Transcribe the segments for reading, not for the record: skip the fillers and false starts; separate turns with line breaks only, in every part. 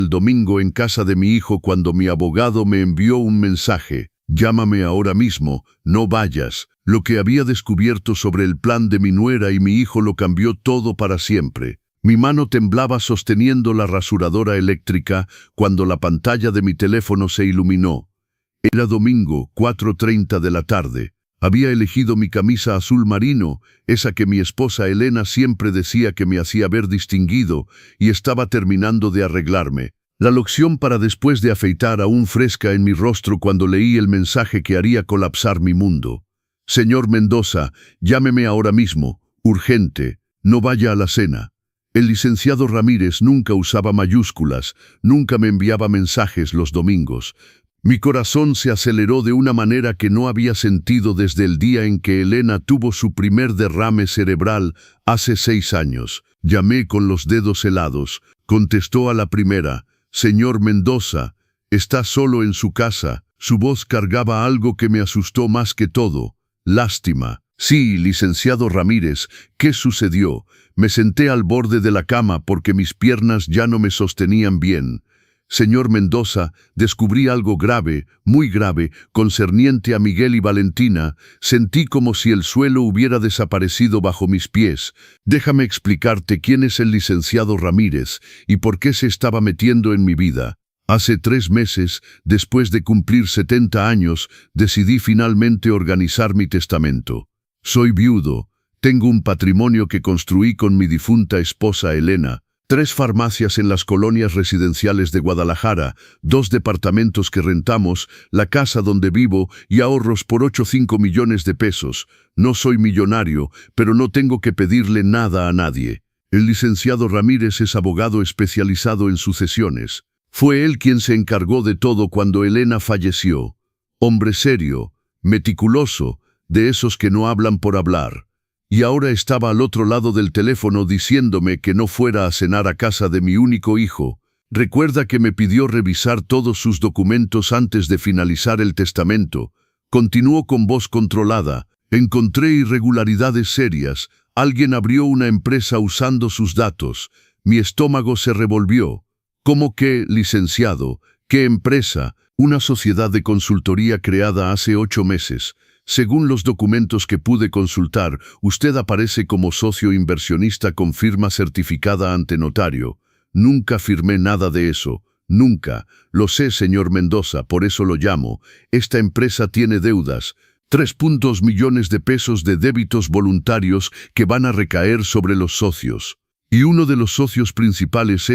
El domingo en casa de mi hijo cuando mi abogado me envió un mensaje. Llámame ahora mismo, no vayas. Lo que había descubierto sobre el plan de mi nuera y mi hijo lo cambió todo para siempre. Mi mano temblaba sosteniendo la rasuradora eléctrica cuando la pantalla de mi teléfono se iluminó. Era domingo, 4:30 de la tarde. Había elegido mi camisa azul marino, esa que mi esposa Elena siempre decía que me hacía ver distinguido, y estaba terminando de arreglarme. La loción para después de afeitar aún fresca en mi rostro cuando leí el mensaje que haría colapsar mi mundo. Señor Mendoza, llámeme ahora mismo, urgente, no vaya a la cena. El licenciado Ramírez nunca usaba mayúsculas, nunca me enviaba mensajes los domingos. Mi corazón se aceleró de una manera que no había sentido desde el día en que Elena tuvo su primer derrame cerebral hace 6 años. Llamé con los dedos helados. Contestó a la primera. Señor Mendoza, está solo en su casa. Su voz cargaba algo que me asustó más que todo. Lástima. Sí, licenciado Ramírez, ¿qué sucedió? Me senté al borde de la cama porque mis piernas ya no me sostenían bien. Señor Mendoza, descubrí algo grave, muy grave, concerniente a Miguel y Valentina. Sentí como si el suelo hubiera desaparecido bajo mis pies. Déjame explicarte quién es el licenciado Ramírez y por qué se estaba metiendo en mi vida. Hace 3 meses, después de cumplir 70 años, decidí finalmente organizar mi testamento. Soy viudo. Tengo un patrimonio que construí con mi difunta esposa Elena. 3 farmacias en las colonias residenciales de Guadalajara, 2 departamentos que rentamos, la casa donde vivo y ahorros por 8 o 5 millones de pesos. No soy millonario, pero no tengo que pedirle nada a nadie. El licenciado Ramírez es abogado especializado en sucesiones. Fue él quien se encargó de todo cuando Elena falleció. Hombre serio, meticuloso, de esos que no hablan por hablar. Y ahora estaba al otro lado del teléfono diciéndome que no fuera a cenar a casa de mi único hijo. Recuerda que me pidió revisar todos sus documentos antes de finalizar el testamento. Continuó con voz controlada. Encontré irregularidades serias. Alguien abrió una empresa usando sus datos. Mi estómago se revolvió. ¿Cómo que, licenciado? ¿Qué empresa? Una sociedad de consultoría creada hace 8 meses. Según los documentos que pude consultar, usted aparece como socio inversionista con firma certificada ante notario. Nunca firmé nada de eso. Nunca. Lo sé, señor Mendoza, por eso lo llamo. Esta empresa tiene deudas. 3 millones de pesos de débitos voluntarios que van a recaer sobre los socios. Y uno de los socios principales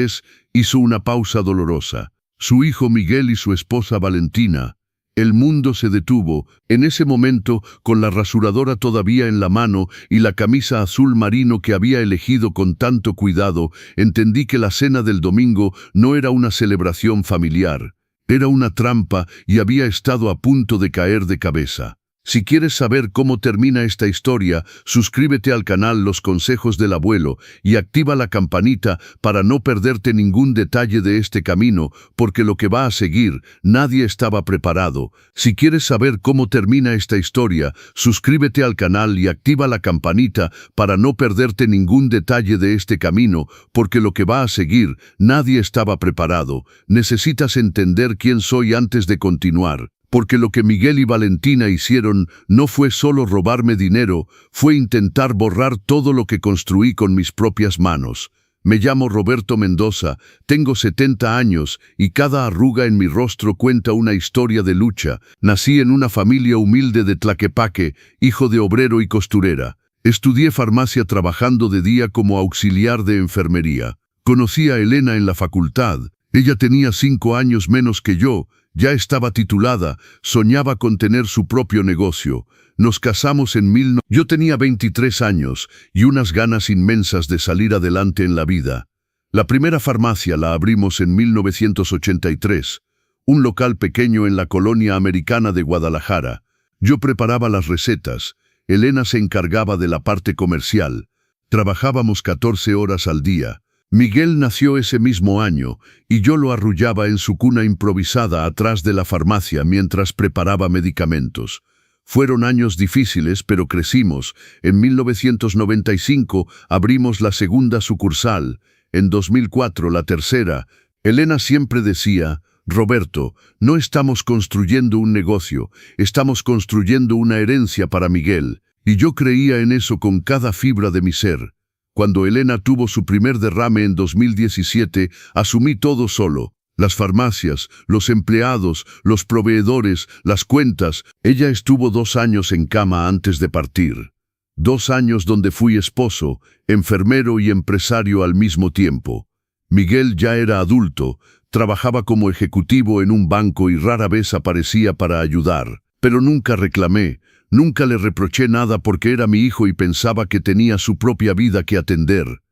hizo una pausa dolorosa. Su hijo Miguel y su esposa Valentina. El mundo se detuvo, en ese momento, con la rasuradora todavía en la mano y la camisa azul marino que había elegido con tanto cuidado, entendí que la cena del domingo no era una celebración familiar. Era una trampa y había estado a punto de caer de cabeza. Si quieres saber cómo termina esta historia, suscríbete al canal Los Consejos del Abuelo y activa la campanita para no perderte ningún detalle de este camino, porque lo que va a seguir, nadie estaba preparado. Si quieres saber cómo termina esta historia, suscríbete al canal y activa la campanita para no perderte ningún detalle de este camino, porque lo que va a seguir, nadie estaba preparado. Necesitas entender quién soy antes de continuar. Porque lo que Miguel y Valentina hicieron no fue solo robarme dinero, fue intentar borrar todo lo que construí con mis propias manos. Me llamo Roberto Mendoza, tengo 70 años y cada arruga en mi rostro cuenta una historia de lucha. Nací en una familia humilde de Tlaquepaque, hijo de obrero y costurera. Estudié farmacia trabajando de día como auxiliar de enfermería. Conocí a Elena en la facultad. Ella tenía 5 años menos que yo. Ya estaba titulada, soñaba con tener su propio negocio. Nos casamos en Yo tenía 23 años y unas ganas inmensas de salir adelante en la vida. La primera farmacia la abrimos en 1983, un local pequeño en la colonia americana de Guadalajara. Yo preparaba las recetas, Elena se encargaba de la parte comercial. Trabajábamos 14 horas al día. Miguel nació ese mismo año y yo lo arrullaba en su cuna improvisada atrás de la farmacia mientras preparaba medicamentos. Fueron años difíciles, pero crecimos. En 1995 abrimos la segunda sucursal, en 2004 la tercera. Elena siempre decía: Roberto, no estamos construyendo un negocio, estamos construyendo una herencia para Miguel. Y yo creía en eso con cada fibra de mi ser. Cuando Elena tuvo su primer derrame en 2017, asumí todo solo. Las farmacias, los empleados, los proveedores, las cuentas. Ella estuvo 2 años en cama antes de partir. 2 años donde fui esposo, enfermero y empresario al mismo tiempo. Miguel ya era adulto, trabajaba como ejecutivo en un banco y rara vez aparecía para ayudar. Pero nunca reclamé, nunca le reproché nada porque era mi hijo y pensaba que tenía su propia vida que atender.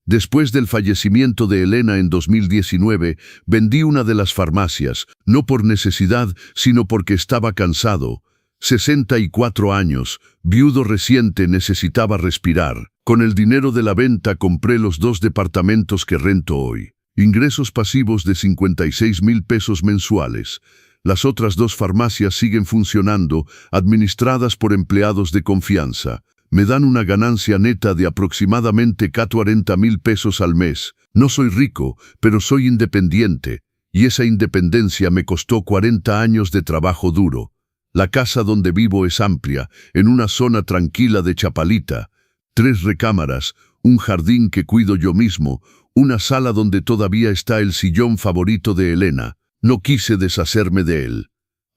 Después del fallecimiento de Elena en 2019, vendí una de las farmacias, no por necesidad, sino porque estaba cansado. 64 años, viudo reciente, necesitaba respirar. Con el dinero de la venta compré los 2 departamentos que rento hoy. Ingresos pasivos de 56,000 pesos mensuales. Las otras 2 farmacias siguen funcionando, administradas por empleados de confianza. Me dan una ganancia neta de aproximadamente 40,000 pesos al mes. No soy rico, pero soy independiente, y esa independencia me costó 40 años de trabajo duro. La casa donde vivo es amplia, en una zona tranquila de Chapalita. 3 recámaras, un jardín que cuido yo mismo, una sala donde todavía está el sillón favorito de Elena. No quise deshacerme de él.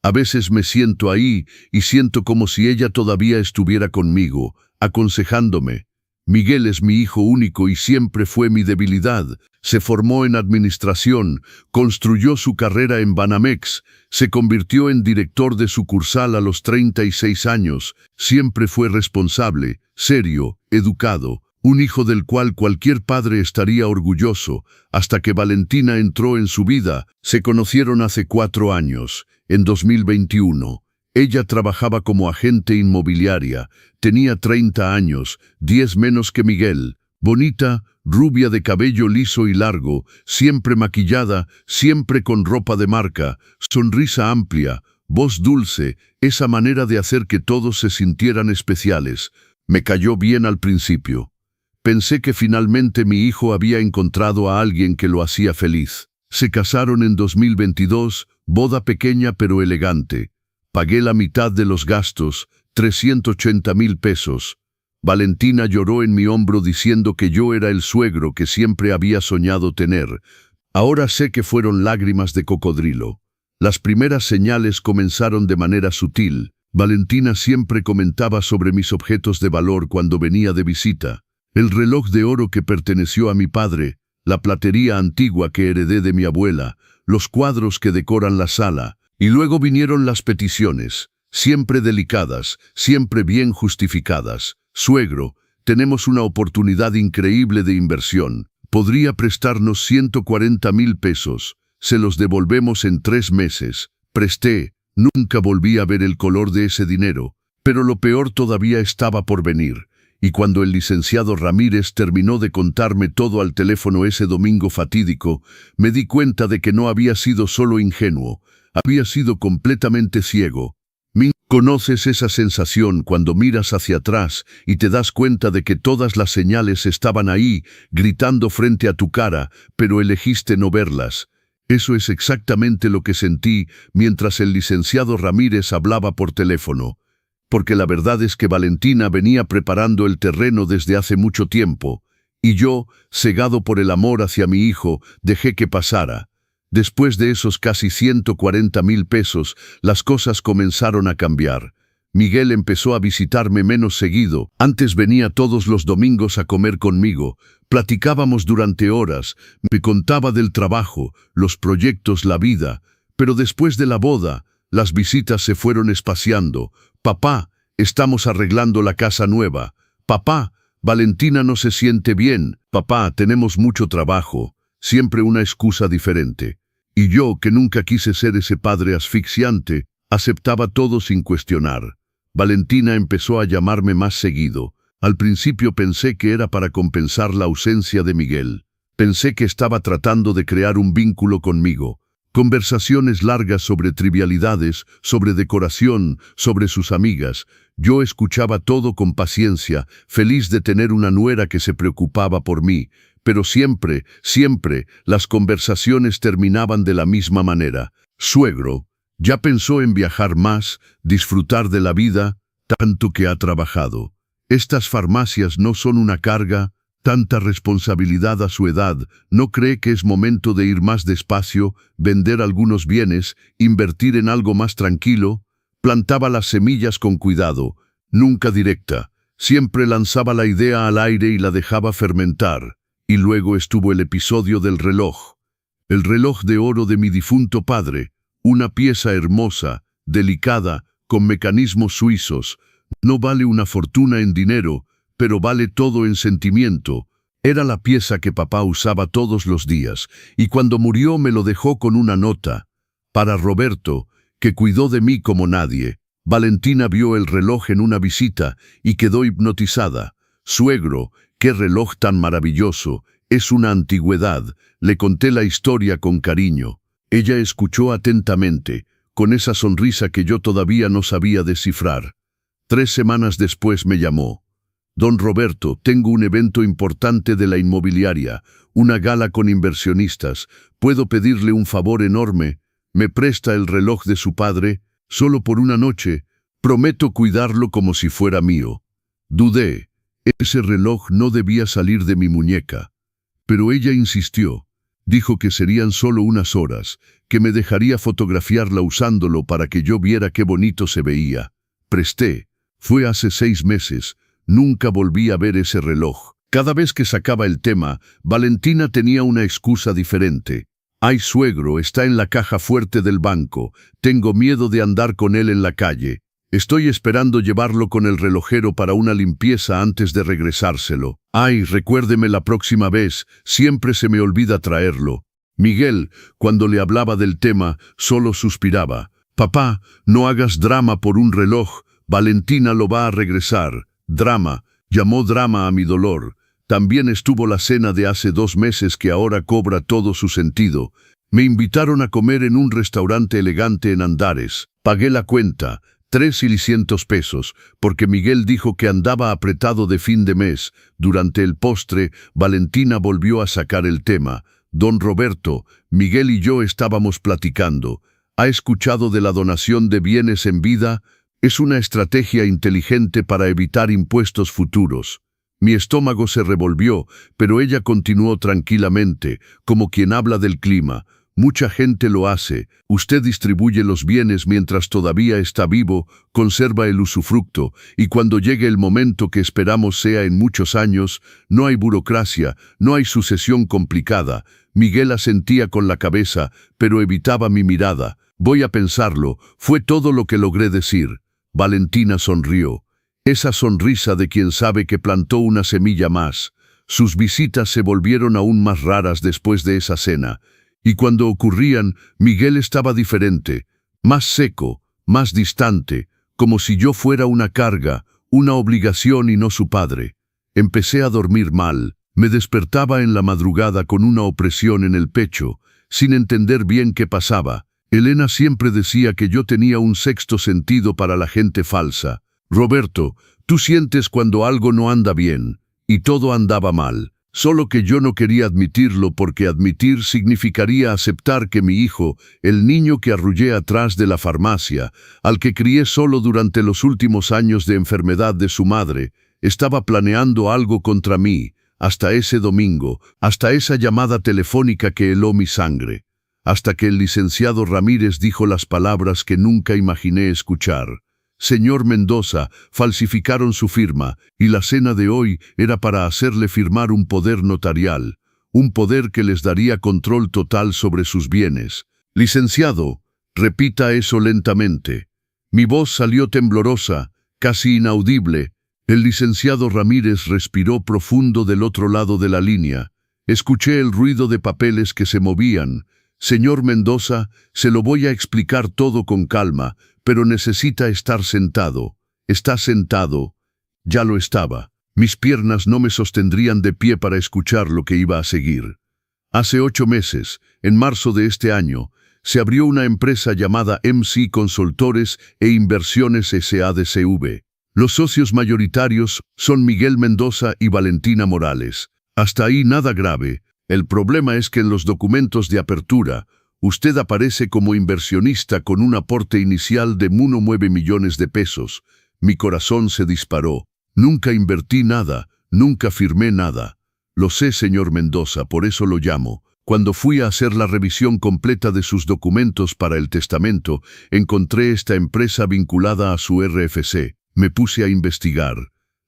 A veces me siento ahí y siento como si ella todavía estuviera conmigo, aconsejándome. Miguel es mi hijo único y siempre fue mi debilidad. Se formó en administración, construyó su carrera en Banamex, se convirtió en director de sucursal a los 36 años. Siempre fue responsable, serio, educado, un hijo del cual cualquier padre estaría orgulloso, hasta que Valentina entró en su vida. Se conocieron hace 4 años, en 2021. Ella trabajaba como agente inmobiliaria, tenía 30 años, 10 menos que Miguel, bonita, rubia de cabello liso y largo, siempre maquillada, siempre con ropa de marca, sonrisa amplia, voz dulce, esa manera de hacer que todos se sintieran especiales. Me cayó bien al principio. Pensé que finalmente mi hijo había encontrado a alguien que lo hacía feliz. Se casaron en 2022, boda pequeña pero elegante. Pagué la mitad de los gastos, 380,000 pesos. Valentina lloró en mi hombro diciendo que yo era el suegro que siempre había soñado tener. Ahora sé que fueron lágrimas de cocodrilo. Las primeras señales comenzaron de manera sutil. Valentina siempre comentaba sobre mis objetos de valor cuando venía de visita. El reloj de oro que perteneció a mi padre, la platería antigua que heredé de mi abuela, los cuadros que decoran la sala. Y luego vinieron las peticiones, siempre delicadas, siempre bien justificadas. Suegro, tenemos una oportunidad increíble de inversión. Podría prestarnos 140,000 pesos. Se los devolvemos en 3 meses. Presté, nunca volví a ver el color de ese dinero. Pero lo peor todavía estaba por venir. Y cuando el licenciado Ramírez terminó de contarme todo al teléfono ese domingo fatídico, me di cuenta de que no había sido solo ingenuo. Había sido completamente ciego. ¿Conoces esa sensación cuando miras hacia atrás y te das cuenta de que todas las señales estaban ahí, gritando frente a tu cara, pero elegiste no verlas? Eso es exactamente lo que sentí mientras el licenciado Ramírez hablaba por teléfono. Porque la verdad es que Valentina venía preparando el terreno desde hace mucho tiempo, y yo, cegado por el amor hacia mi hijo, dejé que pasara. Después de esos casi 140,000 pesos, las cosas comenzaron a cambiar. Miguel empezó a visitarme menos seguido. Antes venía todos los domingos a comer conmigo. Platicábamos durante horas. Me contaba del trabajo, los proyectos, la vida. Pero después de la boda, las visitas se fueron espaciando. Papá, estamos arreglando la casa nueva. Papá, Valentina no se siente bien. Papá, tenemos mucho trabajo. Siempre una excusa diferente. Y yo, que nunca quise ser ese padre asfixiante, aceptaba todo sin cuestionar. Valentina empezó a llamarme más seguido. Al principio pensé que era para compensar la ausencia de Miguel. Pensé que estaba tratando de crear un vínculo conmigo. Conversaciones largas sobre trivialidades, sobre decoración, sobre sus amigas. Yo escuchaba todo con paciencia, feliz de tener una nuera que se preocupaba por mí. pero siempre, siempre, las conversaciones terminaban de la misma manera. Suegro, ¿ya pensó en viajar más, disfrutar de la vida, tanto que ha trabajado? Estas farmacias no son una carga, tanta responsabilidad a su edad. ¿No cree que es momento de ir más despacio, vender algunos bienes, invertir en algo más tranquilo? Plantaba las semillas con cuidado, nunca directa. Siempre lanzaba la idea al aire y la dejaba fermentar. Y luego estuvo el episodio del reloj. El reloj de oro de mi difunto padre, una pieza hermosa, delicada, con mecanismos suizos. No vale una fortuna en dinero, pero vale todo en sentimiento. Era la pieza que papá usaba todos los días, y cuando murió me lo dejó con una nota. Para Roberto, que cuidó de mí como nadie. Valentina vio el reloj en una visita y quedó hipnotizada. Suegro, qué reloj tan maravilloso, es una antigüedad. Le conté la historia con cariño. Ella escuchó atentamente, con esa sonrisa que yo todavía no sabía descifrar. 3 semanas después me llamó. Don Roberto, tengo un evento importante de la inmobiliaria, una gala con inversionistas. ¿Puedo pedirle un favor enorme? ¿Me presta el reloj de su padre? Solo por una noche. Prometo cuidarlo como si fuera mío. Dudé. Ese reloj no debía salir de mi muñeca. Pero ella insistió. Dijo que serían solo unas horas, que me dejaría fotografiarla usándolo para que yo viera qué bonito se veía. Presté. Fue hace 6 meses. Nunca volví a ver ese reloj. Cada vez que sacaba el tema, Valentina tenía una excusa diferente. Ay, suegro, está en la caja fuerte del banco. Tengo miedo de andar con él en la calle. Estoy esperando llevarlo con el relojero para una limpieza antes de regresárselo. Ay, recuérdeme la próxima vez, siempre se me olvida traerlo. Miguel, cuando le hablaba del tema, solo suspiraba. Papá, no hagas drama por un reloj. Valentina lo va a regresar. Drama, llamó drama a mi dolor. También estuvo la cena de hace 2 meses que ahora cobra todo su sentido. Me invitaron a comer en un restaurante elegante en Andares. Pagué la cuenta, 3.600 pesos, porque Miguel dijo que andaba apretado de fin de mes. Durante el postre, Valentina volvió a sacar el tema. Don Roberto, Miguel y yo estábamos platicando. ¿Ha escuchado de la donación de bienes en vida? Es una estrategia inteligente para evitar impuestos futuros. Mi estómago se revolvió, pero ella continuó tranquilamente, como quien habla del clima. Mucha gente lo hace. Usted distribuye los bienes mientras todavía está vivo, conserva el usufructo, y cuando llegue el momento que esperamos sea en muchos años, no hay burocracia, no hay sucesión complicada. Miguel asentía con la cabeza, pero evitaba mi mirada. Voy a pensarlo, fue todo lo que logré decir. Valentina sonrió. Esa sonrisa de quien sabe que plantó una semilla más. Sus visitas se volvieron aún más raras después de esa cena. Y cuando ocurrían, Miguel estaba diferente, más seco, más distante, como si yo fuera una carga, una obligación y no su padre. Empecé a dormir mal. Me despertaba en la madrugada con una opresión en el pecho, sin entender bien qué pasaba. Elena siempre decía que yo tenía un sexto sentido para la gente falsa. Roberto, tú sientes cuando algo no anda bien, y todo andaba mal. Solo que yo no quería admitirlo porque admitir significaría aceptar que mi hijo, el niño que arrullé atrás de la farmacia, al que crié solo durante los últimos años de enfermedad de su madre, estaba planeando algo contra mí, hasta ese domingo, hasta esa llamada telefónica que heló mi sangre, hasta que el licenciado Ramírez dijo las palabras que nunca imaginé escuchar. Señor Mendoza, falsificaron su firma, y la cena de hoy era para hacerle firmar un poder notarial, un poder que les daría control total sobre sus bienes. Licenciado, repita eso lentamente. Mi voz salió temblorosa, casi inaudible. El licenciado Ramírez respiró profundo del otro lado de la línea. Escuché el ruido de papeles que se movían. Señor Mendoza, se lo voy a explicar todo con calma, pero necesita estar sentado. Está sentado. Ya lo estaba. Mis piernas no me sostendrían de pie para escuchar lo que iba a seguir. Hace 8 meses, en marzo de este año, se abrió una empresa llamada MC Consultores e Inversiones S.A.D.C.V. Los socios mayoritarios son Miguel Mendoza y Valentina Morales. Hasta ahí nada grave. El problema es que en los documentos de apertura, usted aparece como inversionista con un aporte inicial de 1,9 millones de pesos. Mi corazón se disparó. Nunca invertí nada, nunca firmé nada. Lo sé, señor Mendoza, por eso lo llamo. Cuando fui a hacer la revisión completa de sus documentos para el testamento, encontré esta empresa vinculada a su RFC. Me puse a investigar.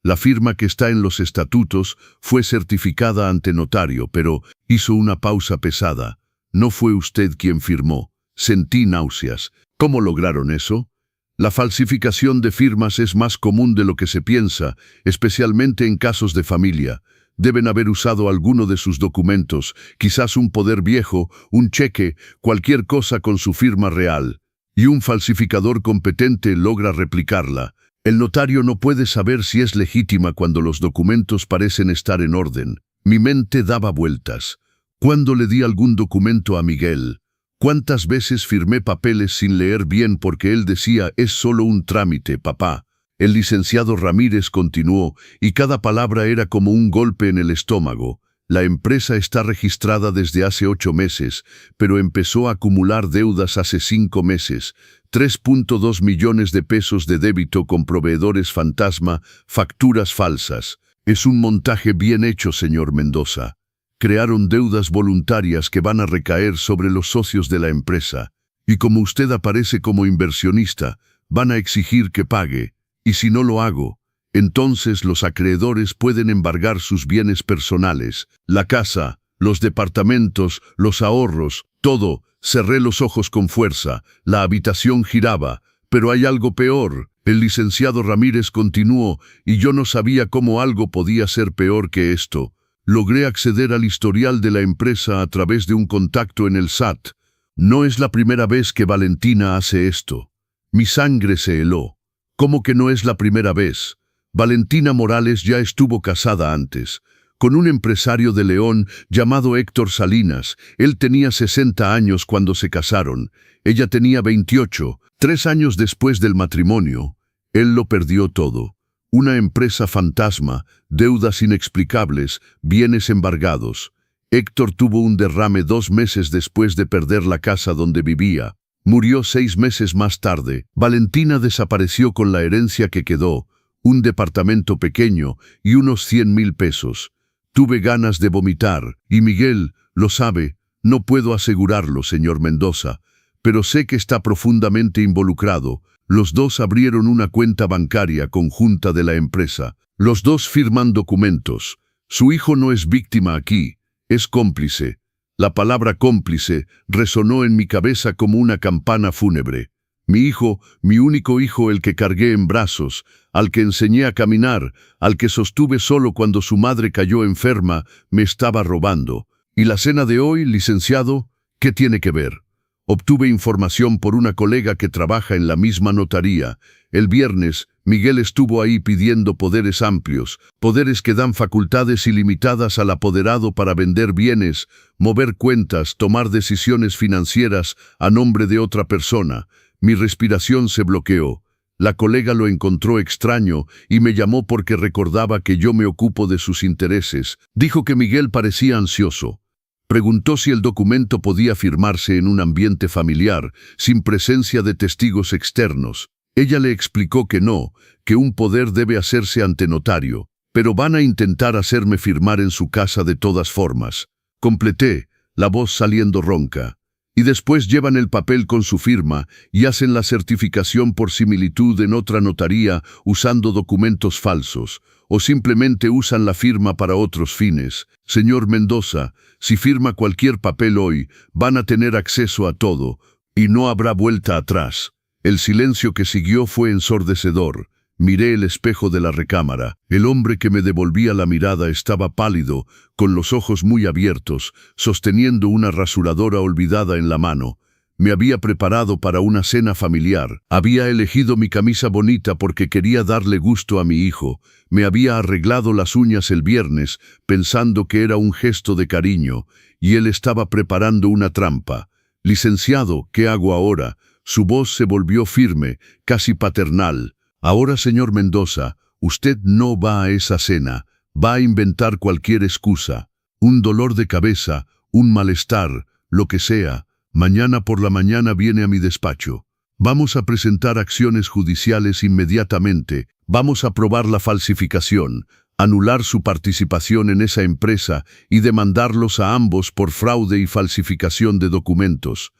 La firma que está en los estatutos fue certificada ante notario, pero hizo una pausa pesada. No fue usted quien firmó. Sentí náuseas. ¿Cómo lograron eso? La falsificación de firmas es más común de lo que se piensa, especialmente en casos de familia. Deben haber usado alguno de sus documentos, quizás un poder viejo, un cheque, cualquier cosa con su firma real. Y un falsificador competente logra replicarla. El notario no puede saber si es legítima cuando los documentos parecen estar en orden. Mi mente daba vueltas. ¿Cuándo le di algún documento a Miguel? ¿Cuántas veces firmé papeles sin leer bien porque él decía es solo un trámite, papá? El licenciado Ramírez continuó, y cada palabra era como un golpe en el estómago. La empresa está registrada desde hace 8 meses, pero empezó a acumular deudas hace 5 meses. 3,2 millones de pesos de débito con proveedores fantasma, facturas falsas. Es un montaje bien hecho, señor Mendoza. Crearon deudas voluntarias que van a recaer sobre los socios de la empresa. Y como usted aparece como inversionista, van a exigir que pague. Y si no lo hago, entonces los acreedores pueden embargar sus bienes personales, la casa, los departamentos, los ahorros, todo. Cerré los ojos con fuerza, la habitación giraba, pero hay algo peor. El licenciado Ramírez continuó, y yo no sabía cómo algo podía ser peor que esto. Logré acceder al historial de la empresa a través de un contacto en el SAT. No es la primera vez que Valentina hace esto. Mi sangre se heló. ¿Cómo que no es la primera vez? Valentina Morales ya estuvo casada antes, con un empresario de León llamado Héctor Salinas. Él tenía 60 años cuando se casaron. Ella tenía 28. 3 años después del matrimonio, él lo perdió todo. Una empresa fantasma, deudas inexplicables, bienes embargados. Héctor tuvo un derrame 2 meses después de perder la casa donde vivía. Murió 6 meses más tarde. Valentina desapareció con la herencia que quedó, un departamento pequeño y unos 100,000 pesos. Tuve ganas de vomitar, y Miguel lo sabe. No puedo asegurarlo, señor Mendoza, pero sé que está profundamente involucrado. Los dos abrieron una cuenta bancaria conjunta de la empresa. Los dos firman documentos. Su hijo no es víctima aquí, es cómplice. La palabra cómplice resonó en mi cabeza como una campana fúnebre. Mi hijo, mi único hijo, el que cargué en brazos, al que enseñé a caminar, al que sostuve solo cuando su madre cayó enferma, me estaba robando. ¿Y la cena de hoy, licenciado? ¿Qué tiene que ver? Obtuve información por una colega que trabaja en la misma notaría. El viernes, Miguel estuvo ahí pidiendo poderes amplios, poderes que dan facultades ilimitadas al apoderado para vender bienes, mover cuentas, tomar decisiones financieras a nombre de otra persona. Mi respiración se bloqueó. La colega lo encontró extraño y me llamó porque recordaba que yo me ocupo de sus intereses. Dijo que Miguel parecía ansioso. Preguntó si el documento podía firmarse en un ambiente familiar, sin presencia de testigos externos. Ella le explicó que no, que un poder debe hacerse ante notario, pero van a intentar hacerme firmar en su casa de todas formas. Completé, la voz saliendo ronca. Y después llevan el papel con su firma y hacen la certificación por similitud en otra notaría usando documentos falsos, o simplemente usan la firma para otros fines. Señor Mendoza, si firma cualquier papel hoy, van a tener acceso a todo, y no habrá vuelta atrás. El silencio que siguió fue ensordecedor. Miré el espejo de la recámara. El hombre que me devolvía la mirada estaba pálido, con los ojos muy abiertos, sosteniendo una rasuradora olvidada en la mano. Me había preparado para una cena familiar. Había elegido mi camisa bonita porque quería darle gusto a mi hijo. Me había arreglado las uñas el viernes, pensando que era un gesto de cariño, y él estaba preparando una trampa. Licenciado, ¿qué hago ahora? Su voz se volvió firme, casi paternal. Ahora, señor Mendoza, usted no va a esa cena, Va a inventar cualquier excusa, un dolor de cabeza, un malestar, lo que sea. Mañana por la mañana viene a mi despacho. Vamos a presentar acciones judiciales inmediatamente. Vamos a probar la falsificación, anular su participación en esa empresa y demandarlos a ambos por fraude y falsificación de documentos.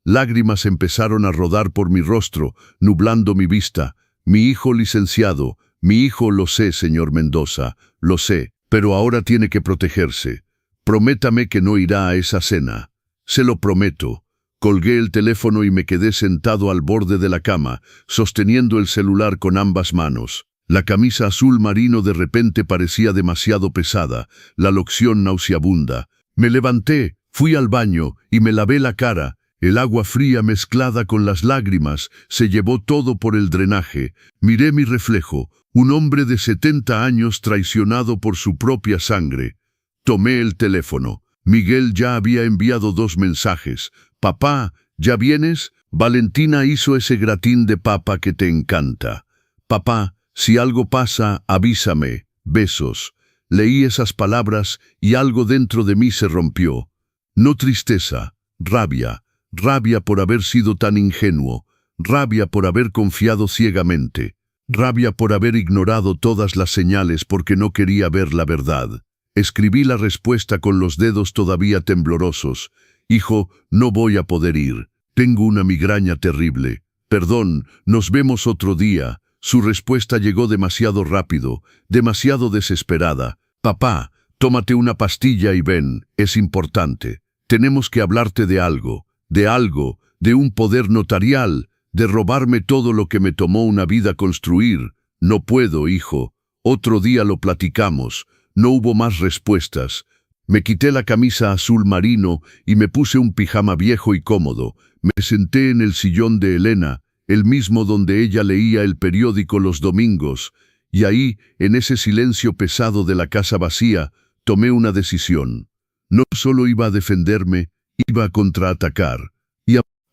Lágrimas empezaron a rodar por mi rostro, nublando mi vista. Mi hijo licenciado, mi hijo, lo sé, señor Mendoza, lo sé, pero ahora tiene que protegerse. Prométame que no irá a esa cena. Se lo prometo. Colgué el teléfono y me quedé sentado al borde de la cama, sosteniendo el celular con ambas manos. La camisa azul marino de repente parecía demasiado pesada, la loción nauseabunda. Me levanté, fui al baño y me lavé la cara. El agua fría mezclada con las lágrimas se llevó todo por el drenaje. Miré mi reflejo, un hombre de 70 años traicionado por su propia sangre. Tomé el teléfono. Miguel ya había enviado 2 mensajes. «Papá, ¿ya vienes? Valentina hizo ese gratín de papa que te encanta. Papá, si algo pasa, avísame. Besos». Leí esas palabras y algo dentro de mí se rompió. No tristeza, rabia. Rabia por haber sido tan ingenuo. Rabia por haber confiado ciegamente. Rabia por haber ignorado todas las señales porque no quería ver la verdad. Escribí la respuesta con los dedos todavía temblorosos. «Hijo, no voy a poder ir. Tengo una migraña terrible. Perdón, nos vemos otro día». Su respuesta llegó demasiado rápido, demasiado desesperada. «Papá, tómate una pastilla y ven, es importante. Tenemos que hablarte de algo, de un poder notarial, de robarme todo lo que me tomó una vida construir. No puedo, hijo. Otro día lo platicamos». No hubo más respuestas. Me quité la camisa azul marino y me puse un pijama viejo y cómodo. Me senté en el sillón de Elena, el mismo donde ella leía el periódico los domingos, y ahí, en ese silencio pesado de la casa vacía, tomé una decisión. No solo iba a defenderme, iba a contraatacar.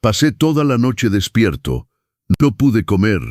Pasé toda la noche despierto. No pude comer,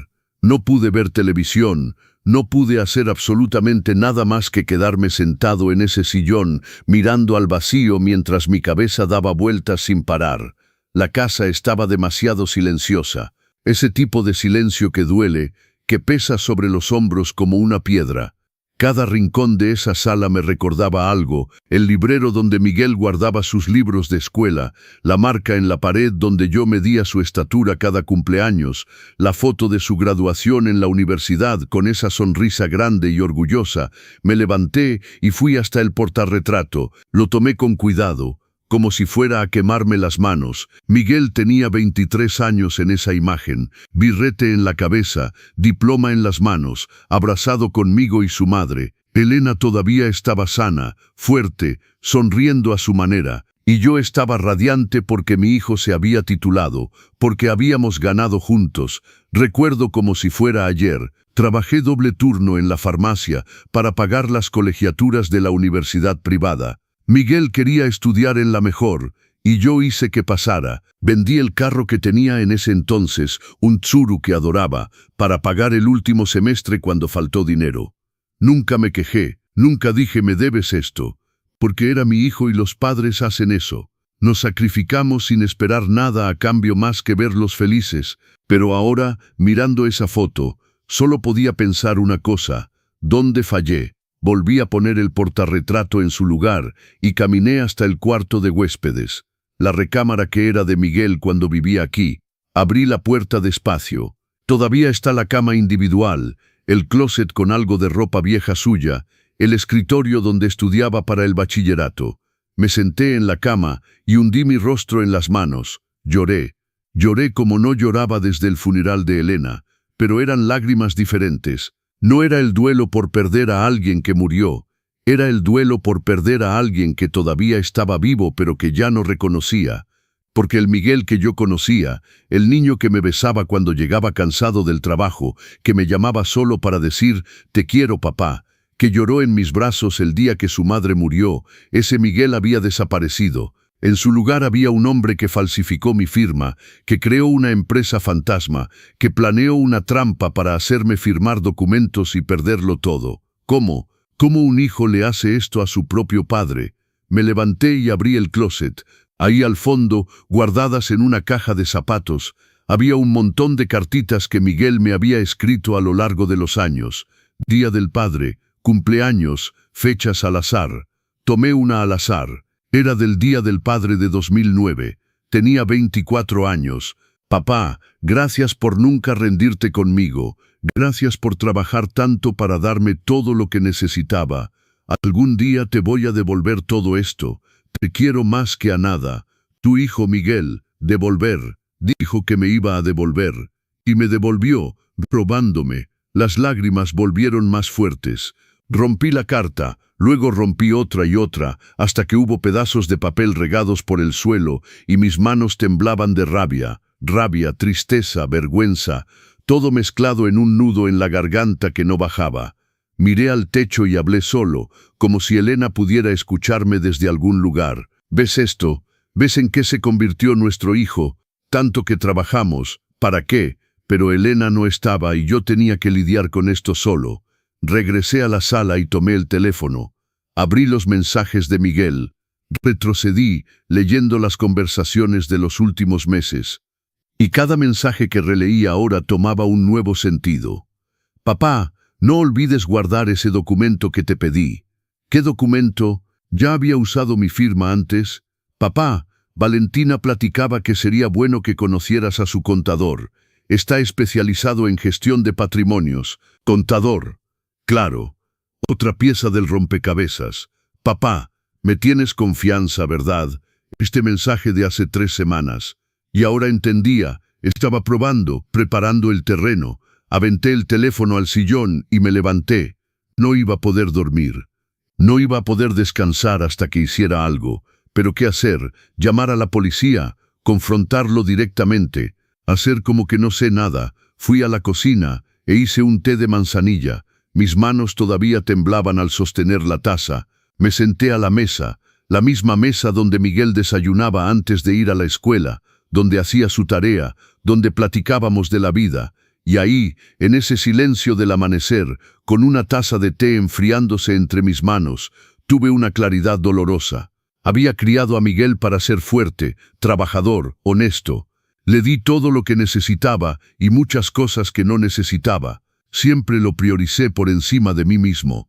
no pude ver televisión, no pude hacer absolutamente nada más que quedarme sentado en ese sillón, mirando al vacío mientras mi cabeza daba vueltas sin parar. La casa estaba demasiado silenciosa, ese tipo de silencio que duele, que pesa sobre los hombros como una piedra. Cada rincón de esa sala me recordaba algo, el librero donde Miguel guardaba sus libros de escuela, la marca en la pared donde yo medía su estatura cada cumpleaños, la foto de su graduación en la universidad con esa sonrisa grande y orgullosa. Me levanté y fui hasta el portarretrato, lo tomé con cuidado, como si fuera a quemarme las manos. Miguel tenía 23 años en esa imagen, birrete en la cabeza, diploma en las manos, abrazado conmigo y su madre. Elena todavía estaba sana, fuerte, sonriendo a su manera, y yo estaba radiante porque mi hijo se había titulado, porque habíamos ganado juntos. Recuerdo como si fuera ayer. Trabajé doble turno en la farmacia para pagar las colegiaturas de la universidad privada. Miguel quería estudiar en la mejor, y yo hice que pasara. Vendí el carro que tenía en ese entonces, un Tsuru que adoraba, para pagar el último semestre cuando faltó dinero. Nunca me quejé, nunca dije me debes esto, porque era mi hijo y los padres hacen eso. Nos sacrificamos sin esperar nada a cambio más que verlos felices, pero ahora, mirando esa foto, solo podía pensar una cosa: ¿dónde fallé? Volví a poner el portarretrato en su lugar y caminé hasta el cuarto de huéspedes, la recámara que era de Miguel cuando vivía aquí. Abrí la puerta despacio. Todavía está la cama individual, el closet con algo de ropa vieja suya, el escritorio donde estudiaba para el bachillerato. Me senté en la cama y hundí mi rostro en las manos. Lloré. Lloré como no lloraba desde el funeral de Elena, pero eran lágrimas diferentes. No era el duelo por perder a alguien que murió, era el duelo por perder a alguien que todavía estaba vivo pero que ya no reconocía. Porque el Miguel que yo conocía, el niño que me besaba cuando llegaba cansado del trabajo, que me llamaba solo para decir «te quiero, papá», que lloró en mis brazos el día que su madre murió, ese Miguel había desaparecido. En su lugar había un hombre que falsificó mi firma, que creó una empresa fantasma, que planeó una trampa para hacerme firmar documentos y perderlo todo. ¿Cómo? ¿Cómo un hijo le hace esto a su propio padre? Me levanté y abrí el closet. Ahí al fondo, guardadas en una caja de zapatos, había un montón de cartitas que Miguel me había escrito a lo largo de los años. Día del padre, cumpleaños, fechas al azar. Tomé una al azar. Era del Día del Padre de 2009. Tenía 24 años. Papá, gracias por nunca rendirte conmigo. Gracias por trabajar tanto para darme todo lo que necesitaba. Algún día te voy a devolver todo esto. Te quiero más que a nada. Tu hijo Miguel, devolver. Dijo que me iba a devolver. Y me devolvió, robándome. Las lágrimas volvieron más fuertes. Rompí la carta, luego rompí otra y otra, hasta que hubo pedazos de papel regados por el suelo y mis manos temblaban de rabia. Rabia, tristeza, vergüenza, todo mezclado en un nudo en la garganta que no bajaba. Miré al techo y hablé solo, como si Elena pudiera escucharme desde algún lugar. ¿Ves esto? ¿Ves en qué se convirtió nuestro hijo? Tanto que trabajamos. ¿Para qué? Pero Elena no estaba y yo tenía que lidiar con esto solo. Regresé a la sala y tomé el teléfono. Abrí los mensajes de Miguel. Retrocedí, leyendo las conversaciones de los últimos meses. Y cada mensaje que releía ahora tomaba un nuevo sentido. Papá, no olvides guardar ese documento que te pedí. ¿Qué documento? Ya había usado mi firma antes. Papá, Valentina platicaba que sería bueno que conocieras a su contador. Está especializado en gestión de patrimonios. Contador. Claro. Otra pieza del rompecabezas. Papá, me tienes confianza, ¿verdad? Este mensaje de hace 3 semanas. Y ahora entendía. Estaba probando, preparando el terreno. Aventé el teléfono al sillón y me levanté. No iba a poder dormir. No iba a poder descansar hasta que hiciera algo. Pero ¿qué hacer? Llamar a la policía, confrontarlo directamente, hacer como que no sé nada. Fui a la cocina e hice un té de manzanilla. Mis manos todavía temblaban al sostener la taza. Me senté a la misma mesa donde Miguel desayunaba antes de ir a la escuela, donde hacía su tarea, donde platicábamos de la vida. Y ahí, en ese silencio del amanecer, con una taza de té enfriándose entre mis manos, tuve una claridad dolorosa. Había criado a Miguel para ser fuerte, trabajador, honesto. Le di todo lo que necesitaba y muchas cosas que no necesitaba. Siempre lo prioricé por encima de mí mismo.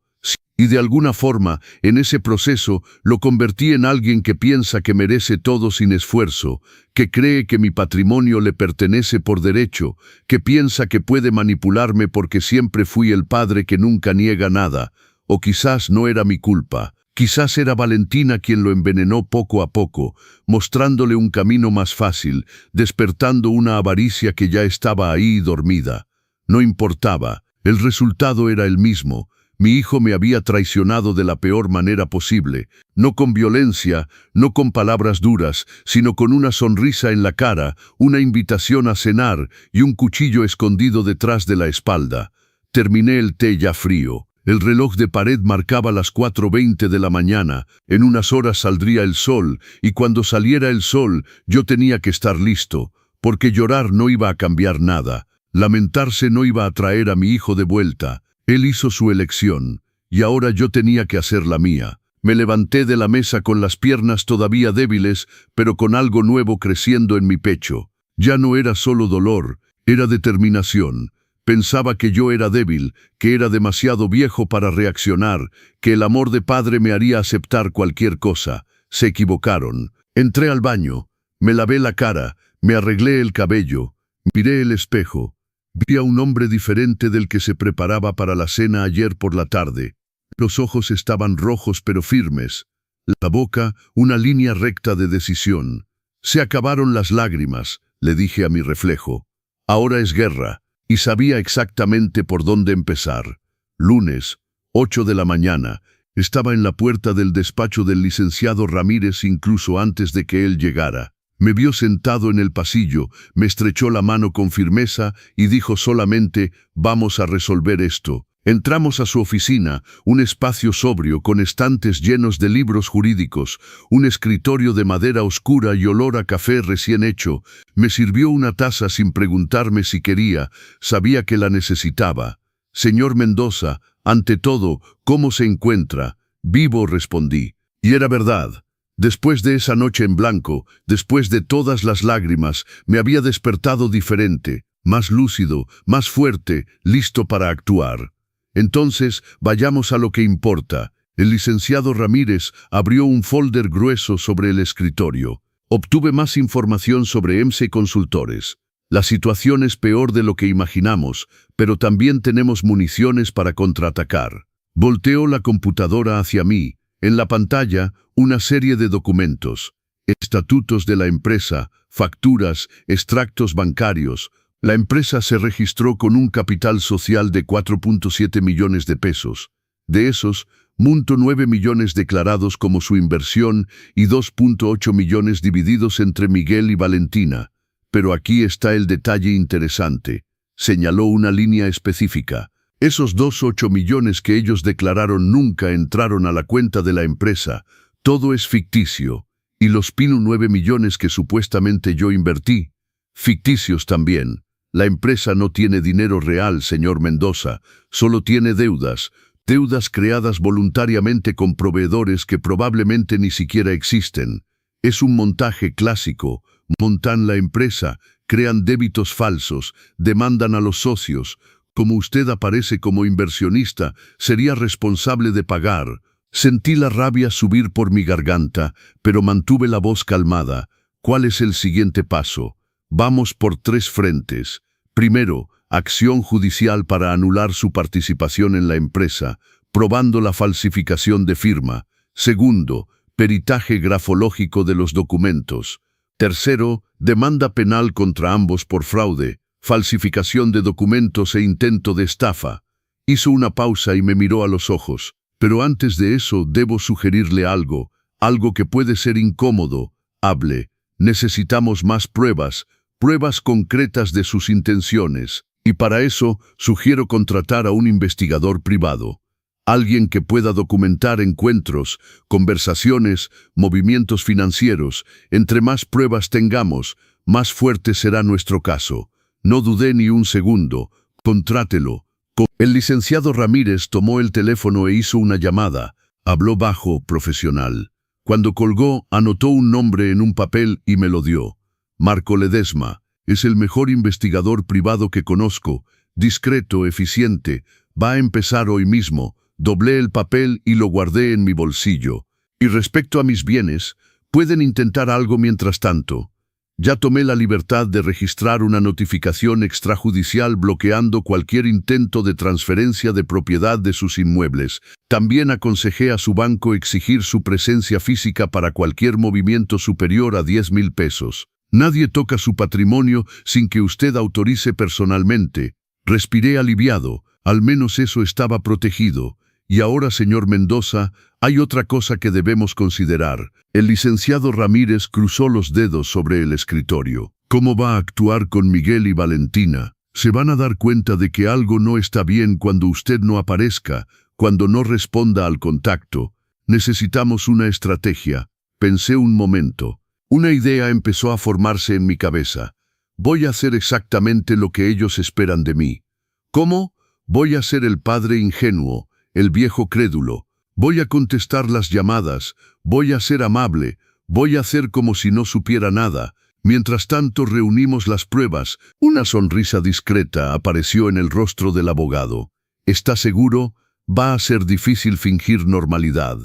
Y de alguna forma, en ese proceso, lo convertí en alguien que piensa que merece todo sin esfuerzo, que cree que mi patrimonio le pertenece por derecho, que piensa que puede manipularme porque siempre fui el padre que nunca niega nada. O quizás no era mi culpa. Quizás era Valentina quien lo envenenó poco a poco, mostrándole un camino más fácil, despertando una avaricia que ya estaba ahí dormida. No importaba, el resultado era el mismo. Mi hijo me había traicionado de la peor manera posible, no con violencia, no con palabras duras, sino con una sonrisa en la cara, una invitación a cenar y un cuchillo escondido detrás de la espalda. Terminé el té ya frío. El reloj de pared marcaba las 4:20 de la mañana. En unas horas saldría el sol, y cuando saliera el sol, yo tenía que estar listo, porque llorar no iba a cambiar nada. Lamentarse no iba a traer a mi hijo de vuelta. Él hizo su elección, y ahora yo tenía que hacer la mía. Me levanté de la mesa con las piernas todavía débiles, pero con algo nuevo creciendo en mi pecho. Ya no era solo dolor, era determinación. Pensaba que yo era débil, que era demasiado viejo para reaccionar, que el amor de padre me haría aceptar cualquier cosa. Se equivocaron. Entré al baño, me lavé la cara, me arreglé el cabello, miré el espejo. Vi a un hombre diferente del que se preparaba para la cena ayer por la tarde. Los ojos estaban rojos pero firmes. La boca, una línea recta de decisión. Se acabaron las lágrimas, le dije a mi reflejo. Ahora es guerra. Y sabía exactamente por dónde empezar. Lunes, 8 de la mañana. Estaba en la puerta del despacho del licenciado Ramírez incluso antes de que él llegara. Me vio sentado en el pasillo, me estrechó la mano con firmeza y dijo solamente, vamos a resolver esto. Entramos a su oficina, un espacio sobrio con estantes llenos de libros jurídicos, un escritorio de madera oscura y olor a café recién hecho. Me sirvió una taza sin preguntarme si quería, sabía que la necesitaba. Señor Mendoza, ante todo, ¿cómo se encuentra? Vivo, respondí. Y era verdad. Después de esa noche en blanco, después de todas las lágrimas, me había despertado diferente, más lúcido, más fuerte, listo para actuar. Entonces, vayamos a lo que importa. El licenciado Ramírez abrió un folder grueso sobre el escritorio. Obtuve más información sobre EMSE Consultores. La situación es peor de lo que imaginamos, pero también tenemos municiones para contraatacar. Volteó la computadora hacia mí. En la pantalla, una serie de documentos. Estatutos de la empresa, facturas, extractos bancarios. La empresa se registró con un capital social de 4.7 millones de pesos. De esos, 9 millones declarados como su inversión y 2.8 millones divididos entre Miguel y Valentina. Pero aquí está el detalle interesante. Señaló una línea específica. Esos 2.8 millones que ellos declararon nunca entraron a la cuenta de la empresa. Todo es ficticio. Y los 9 millones que supuestamente yo invertí, ficticios también. La empresa no tiene dinero real, señor Mendoza, solo tiene deudas. Deudas creadas voluntariamente con proveedores que probablemente ni siquiera existen. Es un montaje clásico. Montan la empresa, crean débitos falsos, demandan a los socios. Como usted aparece como inversionista, sería responsable de pagar. Sentí la rabia subir por mi garganta, pero mantuve la voz calmada. ¿Cuál es el siguiente paso? Vamos por 3 frentes. Primero, acción judicial para anular su participación en la empresa, probando la falsificación de firma. Segundo, peritaje grafológico de los documentos. Tercero, demanda penal contra ambos por fraude, falsificación de documentos e intento de estafa. Hizo una pausa y me miró a los ojos. Pero antes de eso debo sugerirle algo que puede ser incómodo. Hable. Necesitamos más pruebas concretas de sus intenciones. Y para eso sugiero contratar a un investigador privado. Alguien que pueda documentar encuentros, conversaciones, movimientos financieros. Entre más pruebas tengamos, más fuerte será nuestro caso. No dudé ni un segundo. Contrátelo. El licenciado Ramírez tomó el teléfono e hizo una llamada. Habló bajo, profesional. Cuando colgó, anotó un nombre en un papel y me lo dio. Marco Ledesma. Es el mejor investigador privado que conozco. Discreto, eficiente. Va a empezar hoy mismo. Doblé el papel y lo guardé en mi bolsillo. Y respecto a mis bienes, pueden intentar algo mientras tanto. Ya tomé la libertad de registrar una notificación extrajudicial bloqueando cualquier intento de transferencia de propiedad de sus inmuebles. También aconsejé a su banco exigir su presencia física para cualquier movimiento superior a 10,000 pesos. Nadie toca su patrimonio sin que usted autorice personalmente. Respiré aliviado, al menos eso estaba protegido. Y ahora, señor Mendoza, hay otra cosa que debemos considerar. El licenciado Ramírez cruzó los dedos sobre el escritorio. ¿Cómo va a actuar con Miguel y Valentina? Se van a dar cuenta de que algo no está bien cuando usted no aparezca, cuando no responda al contacto. Necesitamos una estrategia. Pensé un momento. Una idea empezó a formarse en mi cabeza. Voy a hacer exactamente lo que ellos esperan de mí. ¿Cómo? Voy a ser el padre ingenuo, el viejo crédulo. Voy a contestar las llamadas, voy a ser amable, voy a hacer como si no supiera nada. Mientras tanto reunimos las pruebas. Una sonrisa discreta apareció en el rostro del abogado. ¿Está seguro? Va a ser difícil fingir normalidad.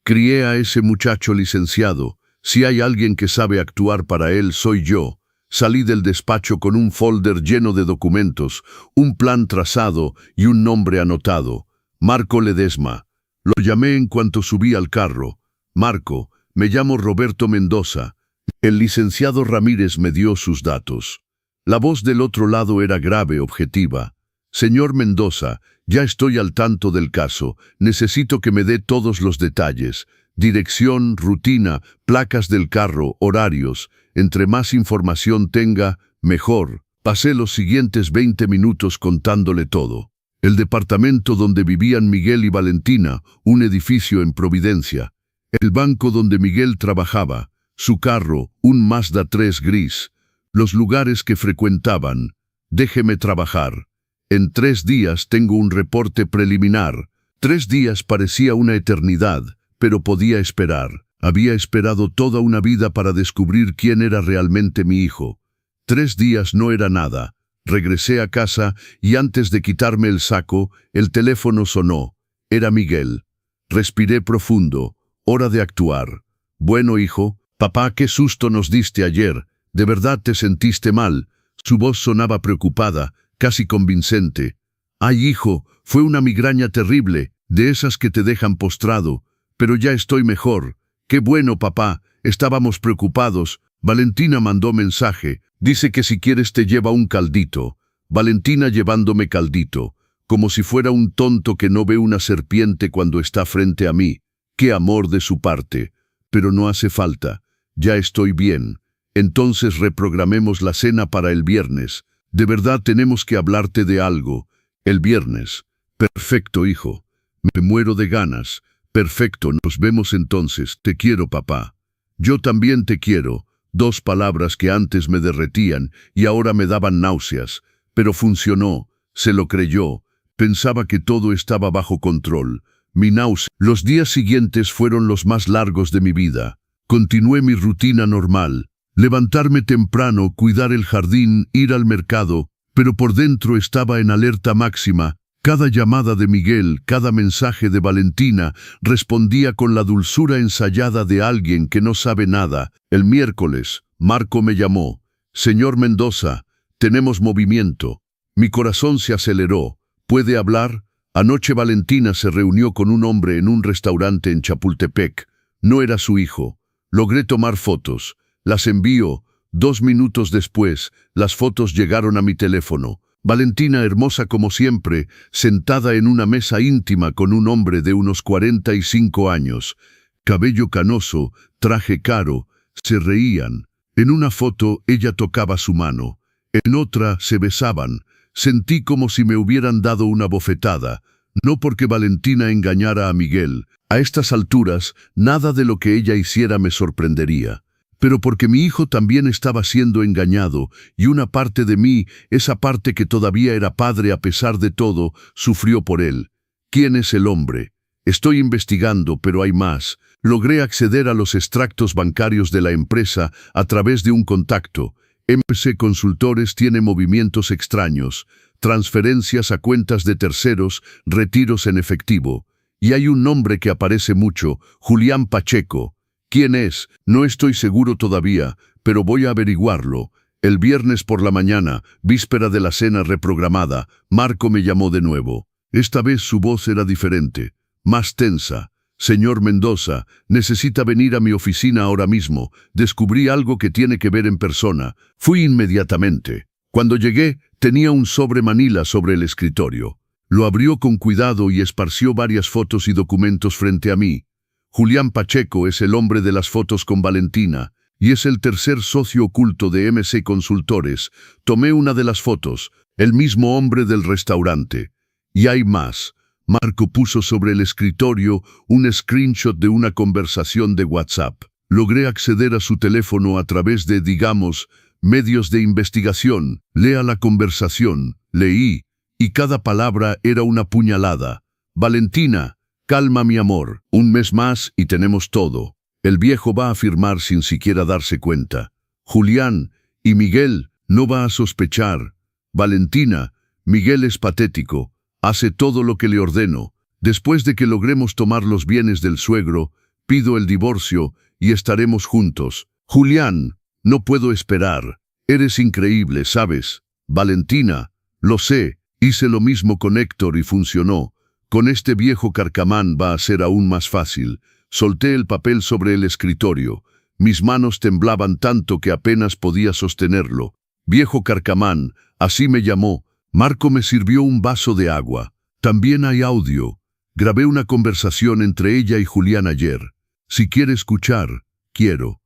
Crié a ese muchacho, licenciado. Si hay alguien que sabe actuar para él, soy yo. Salí del despacho con un folder lleno de documentos, un plan trazado y un nombre anotado. Marco Ledesma. Lo llamé en cuanto subí al carro. Marco, me llamo Roberto Mendoza. El licenciado Ramírez me dio sus datos. La voz del otro lado era grave, objetiva. Señor Mendoza, ya estoy al tanto del caso. Necesito que me dé todos los detalles. Dirección, rutina, placas del carro, horarios. Entre más información tenga, mejor. Pasé los siguientes 20 minutos contándole todo. El departamento donde vivían Miguel y Valentina, un edificio en Providencia. El banco donde Miguel trabajaba, su carro, un Mazda 3 gris. Los lugares que frecuentaban. Déjeme trabajar. En 3 días tengo un reporte preliminar. 3 días parecía una eternidad, pero podía esperar. Había esperado toda una vida para descubrir quién era realmente mi hijo. 3 días no era nada. Regresé a casa y antes de quitarme el saco, el teléfono sonó. Era Miguel. Respiré profundo. Hora de actuar. Bueno, hijo, papá, qué susto nos diste ayer. ¿De verdad te sentiste mal? Su voz sonaba preocupada, casi convincente. Ay, hijo, fue una migraña terrible, de esas que te dejan postrado. Pero ya estoy mejor. Qué bueno, papá. Estábamos preocupados. Valentina mandó mensaje. Dice que si quieres te lleva un caldito. Valentina llevándome caldito. Como si fuera un tonto que no ve una serpiente cuando está frente a mí. Qué amor de su parte. Pero no hace falta. Ya estoy bien. Entonces reprogramemos la cena para el viernes. De verdad tenemos que hablarte de algo. El viernes. Perfecto, hijo. Me muero de ganas. Perfecto, nos vemos entonces. Te quiero, papá. Yo también te quiero. 2 palabras que antes me derretían y ahora me daban náuseas. Pero funcionó. Se lo creyó. Pensaba que todo estaba bajo control. Mi náusea. Los días siguientes fueron los más largos de mi vida. Continué mi rutina normal. Levantarme temprano, cuidar el jardín, ir al mercado, pero por dentro estaba en alerta máxima. Cada llamada de Miguel, cada mensaje de Valentina, respondía con la dulzura ensayada de alguien que no sabe nada. El miércoles, Marco me llamó. Señor Mendoza, tenemos movimiento. Mi corazón se aceleró. ¿Puede hablar? Anoche Valentina se reunió con un hombre en un restaurante en Chapultepec. No era su hijo. Logré tomar fotos. Las envío. 2 minutos después, las fotos llegaron a mi teléfono. Valentina, hermosa como siempre, sentada en una mesa íntima con un hombre de unos 45 años. Cabello canoso, traje caro, se reían. En una foto ella tocaba su mano. En otra se besaban. Sentí como si me hubieran dado una bofetada. No porque Valentina engañara a Miguel. A estas alturas, nada de lo que ella hiciera me sorprendería. Pero porque mi hijo también estaba siendo engañado, y una parte de mí, esa parte que todavía era padre a pesar de todo, sufrió por él. ¿Quién es el hombre? Estoy investigando, pero hay más. Logré acceder a los extractos bancarios de la empresa a través de un contacto. MC Consultores tiene movimientos extraños, transferencias a cuentas de terceros, retiros en efectivo. Y hay un nombre que aparece mucho, Julián Pacheco. ¿Quién es? No estoy seguro todavía, pero voy a averiguarlo. El viernes por la mañana, víspera de la cena reprogramada, Marco me llamó de nuevo. Esta vez su voz era diferente, más tensa. Señor Mendoza, necesita venir a mi oficina ahora mismo. Descubrí algo que tiene que ver en persona. Fui inmediatamente. Cuando llegué, tenía un sobre manila sobre el escritorio. Lo abrió con cuidado y esparció varias fotos y documentos frente a mí. Julián Pacheco es el hombre de las fotos con Valentina, y es el tercer socio oculto de MC Consultores. Tomé una de las fotos, el mismo hombre del restaurante. Y hay más. Marco puso sobre el escritorio un screenshot de una conversación de WhatsApp. Logré acceder a su teléfono a través de, digamos, medios de investigación. Lea la conversación. Leí, y cada palabra era una puñalada. Valentina, calma mi amor. 1 mes más y tenemos todo. El viejo va a firmar sin siquiera darse cuenta. Julián y Miguel no va a sospechar. Valentina, Miguel es patético. Hace todo lo que le ordeno. Después de que logremos tomar los bienes del suegro, pido el divorcio y estaremos juntos. Julián, no puedo esperar. Eres increíble, ¿sabes? Valentina, lo sé. Hice lo mismo con Héctor y funcionó. Con este viejo carcamán va a ser aún más fácil. Solté el papel sobre el escritorio. Mis manos temblaban tanto que apenas podía sostenerlo. Viejo carcamán, así me llamó. Marco me sirvió un vaso de agua. También hay audio. Grabé una conversación entre ella y Julián ayer. Si quiere escuchar, quiero.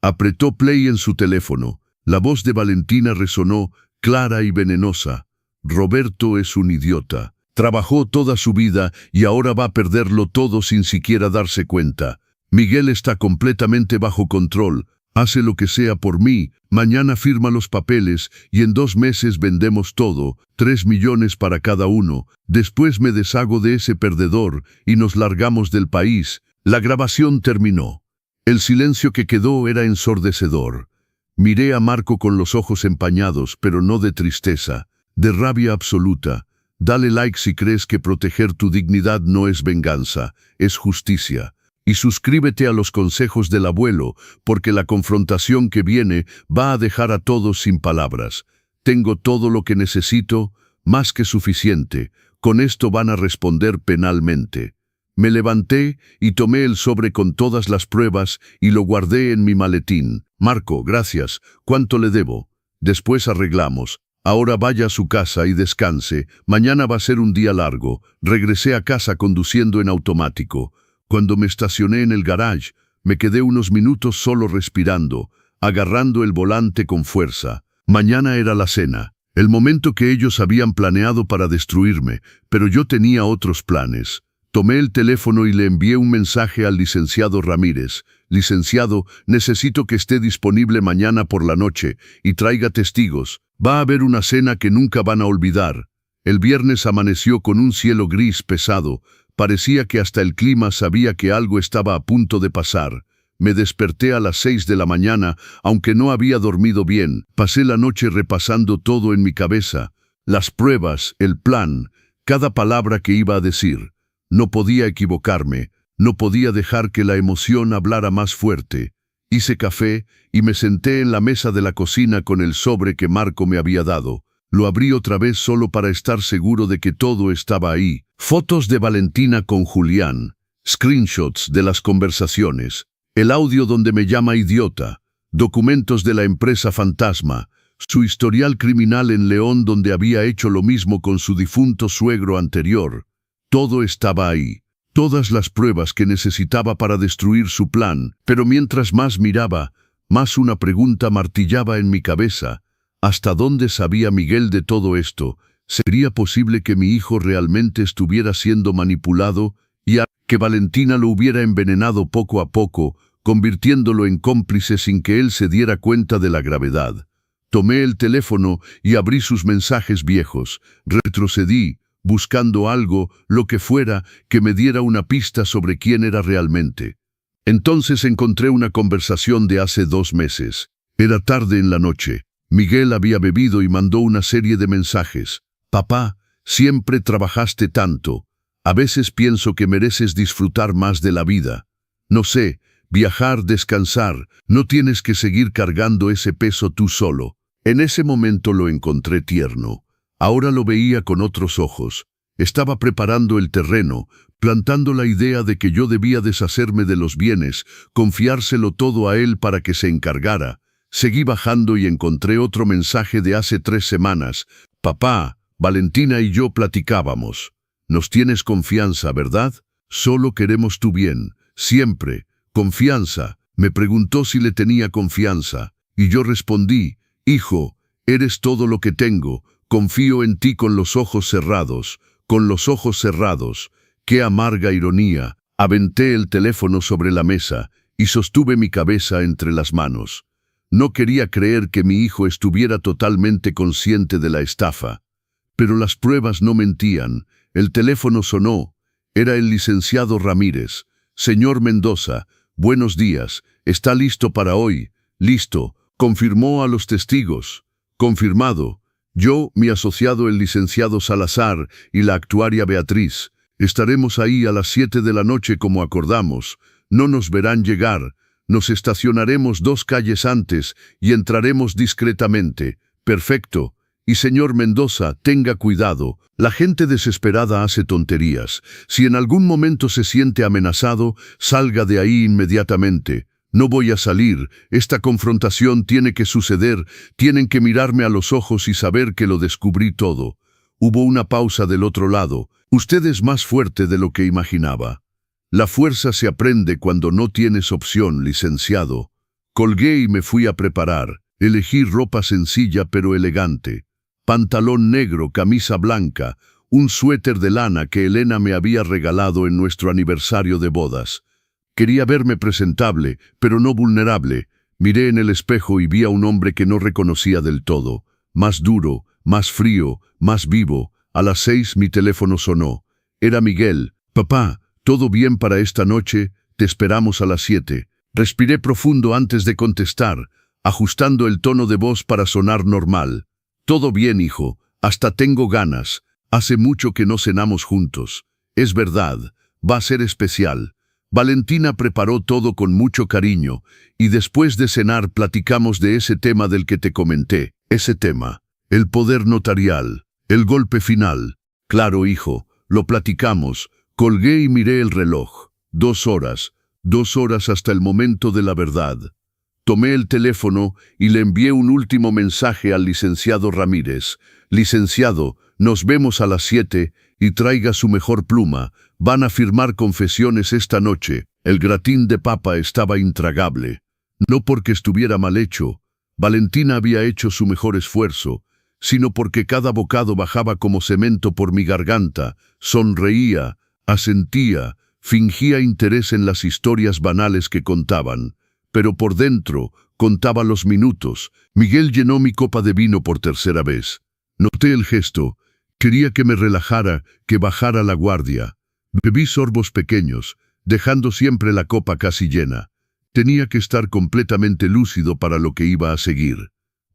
Apretó play en su teléfono. La voz de Valentina resonó, clara y venenosa. Roberto es un idiota. Trabajó toda su vida y ahora va a perderlo todo sin siquiera darse cuenta. Miguel está completamente bajo control. Hace lo que sea por mí, mañana firma los papeles y en 2 meses vendemos todo, 3 millones para cada uno. Después me deshago de ese perdedor y nos largamos del país. La grabación terminó. El silencio que quedó era ensordecedor. Miré a Marco con los ojos empañados, pero no de tristeza, de rabia absoluta. Dale like si crees que proteger tu dignidad no es venganza, es justicia. Y suscríbete a los consejos del abuelo, porque la confrontación que viene va a dejar a todos sin palabras. Tengo todo lo que necesito, más que suficiente. Con esto van a responder penalmente. Me levanté y tomé el sobre con todas las pruebas y lo guardé en mi maletín. Marco, gracias. ¿Cuánto le debo? Después arreglamos. Ahora vaya a su casa y descanse. Mañana va a ser un día largo. Regresé a casa conduciendo en automático. Cuando me estacioné en el garage, me quedé unos minutos solo respirando, agarrando el volante con fuerza. Mañana era la cena, el momento que ellos habían planeado para destruirme, pero yo tenía otros planes. Tomé el teléfono y le envié un mensaje al licenciado Ramírez. Licenciado, necesito que esté disponible mañana por la noche y traiga testigos. Va a haber una cena que nunca van a olvidar. El viernes amaneció con un cielo gris pesado. Parecía que hasta el clima sabía que algo estaba a punto de pasar. Me desperté a las 6 de la mañana, aunque no había dormido bien. Pasé la noche repasando todo en mi cabeza. Las pruebas, el plan, cada palabra que iba a decir. No podía equivocarme, no podía dejar que la emoción hablara más fuerte. Hice café y me senté en la mesa de la cocina con el sobre que Marco me había dado. Lo abrí otra vez solo para estar seguro de que todo estaba ahí. Fotos de Valentina con Julián, screenshots de las conversaciones, el audio donde me llama idiota, documentos de la empresa fantasma, su historial criminal en León donde había hecho lo mismo con su difunto suegro anterior. Todo estaba ahí. Todas las pruebas que necesitaba para destruir su plan, pero mientras más miraba, más una pregunta martillaba en mi cabeza. ¿Hasta dónde sabía Miguel de todo esto? ¿Sería posible que mi hijo realmente estuviera siendo manipulado y que Valentina lo hubiera envenenado poco a poco, convirtiéndolo en cómplice sin que él se diera cuenta de la gravedad? Tomé el teléfono y abrí sus mensajes viejos. Retrocedí, buscando algo, lo que fuera, que me diera una pista sobre quién era realmente. Entonces encontré una conversación de hace 2 meses. Era tarde en la noche. Miguel había bebido y mandó una serie de mensajes. Papá, siempre trabajaste tanto. A veces pienso que mereces disfrutar más de la vida. No sé, viajar, descansar, no tienes que seguir cargando ese peso tú solo. En ese momento lo encontré tierno. Ahora lo veía con otros ojos. Estaba preparando el terreno, plantando la idea de que yo debía deshacerme de los bienes, confiárselo todo a él para que se encargara. Seguí bajando y encontré otro mensaje de hace 3 semanas. Papá, Valentina y yo platicábamos. Nos tienes confianza, ¿verdad? Solo queremos tu bien. Siempre. Confianza. Me preguntó si le tenía confianza. Y yo respondí, hijo, eres todo lo que tengo. Confío en ti con los ojos cerrados. Con los ojos cerrados. Qué amarga ironía. Aventé el teléfono sobre la mesa y sostuve mi cabeza entre las manos. No quería creer que mi hijo estuviera totalmente consciente de la estafa. Pero las pruebas no mentían. El teléfono sonó. Era el licenciado Ramírez. Señor Mendoza, buenos días. ¿Está listo para hoy? Listo. Confirmó a los testigos. Confirmado. Yo, mi asociado el licenciado Salazar y la actuaria Beatriz. Estaremos ahí a las 7 de la noche como acordamos. No nos verán llegar. Nos estacionaremos 2 calles antes y entraremos discretamente. Perfecto. Y señor Mendoza, tenga cuidado. La gente desesperada hace tonterías. Si en algún momento se siente amenazado, salga de ahí inmediatamente. No voy a salir. Esta confrontación tiene que suceder. Tienen que mirarme a los ojos y saber que lo descubrí todo. Hubo una pausa del otro lado. Usted es más fuerte de lo que imaginaba. La fuerza se aprende cuando no tienes opción, licenciado. Colgué y me fui a preparar. Elegí ropa sencilla pero elegante. Pantalón negro, camisa blanca, un suéter de lana que Elena me había regalado en nuestro aniversario de bodas. Quería verme presentable, pero no vulnerable. Miré en el espejo y vi a un hombre que no reconocía del todo. Más duro, más frío, más vivo. A las 6 mi teléfono sonó. Era Miguel. «Papá, ¿todo bien para esta noche? Te esperamos a las 7». Respiré profundo antes de contestar, ajustando el tono de voz para sonar normal. «Todo bien, hijo. Hasta tengo ganas. Hace mucho que no cenamos juntos. Es verdad, va a ser especial». Valentina preparó todo con mucho cariño, y después de cenar platicamos de ese tema del que te comenté. Ese tema, el poder notarial, el golpe final. «Claro, hijo, lo platicamos». Colgué y miré el reloj. 2 horas. 2 horas hasta el momento de la verdad. Tomé el teléfono y le envié un último mensaje al licenciado Ramírez. «Licenciado, nos vemos a las 7 y traiga su mejor pluma. Van a firmar confesiones esta noche». El gratín de papa estaba intragable. No porque estuviera mal hecho. Valentina había hecho su mejor esfuerzo, sino porque cada bocado bajaba como cemento por mi garganta. Sonreía, asentía, fingía interés en las historias banales que contaban, pero por dentro contaba los minutos. Miguel llenó mi copa de vino por tercera vez. Noté el gesto. Quería que me relajara, que bajara la guardia. Bebí sorbos pequeños, dejando siempre la copa casi llena. Tenía que estar completamente lúcido para lo que iba a seguir.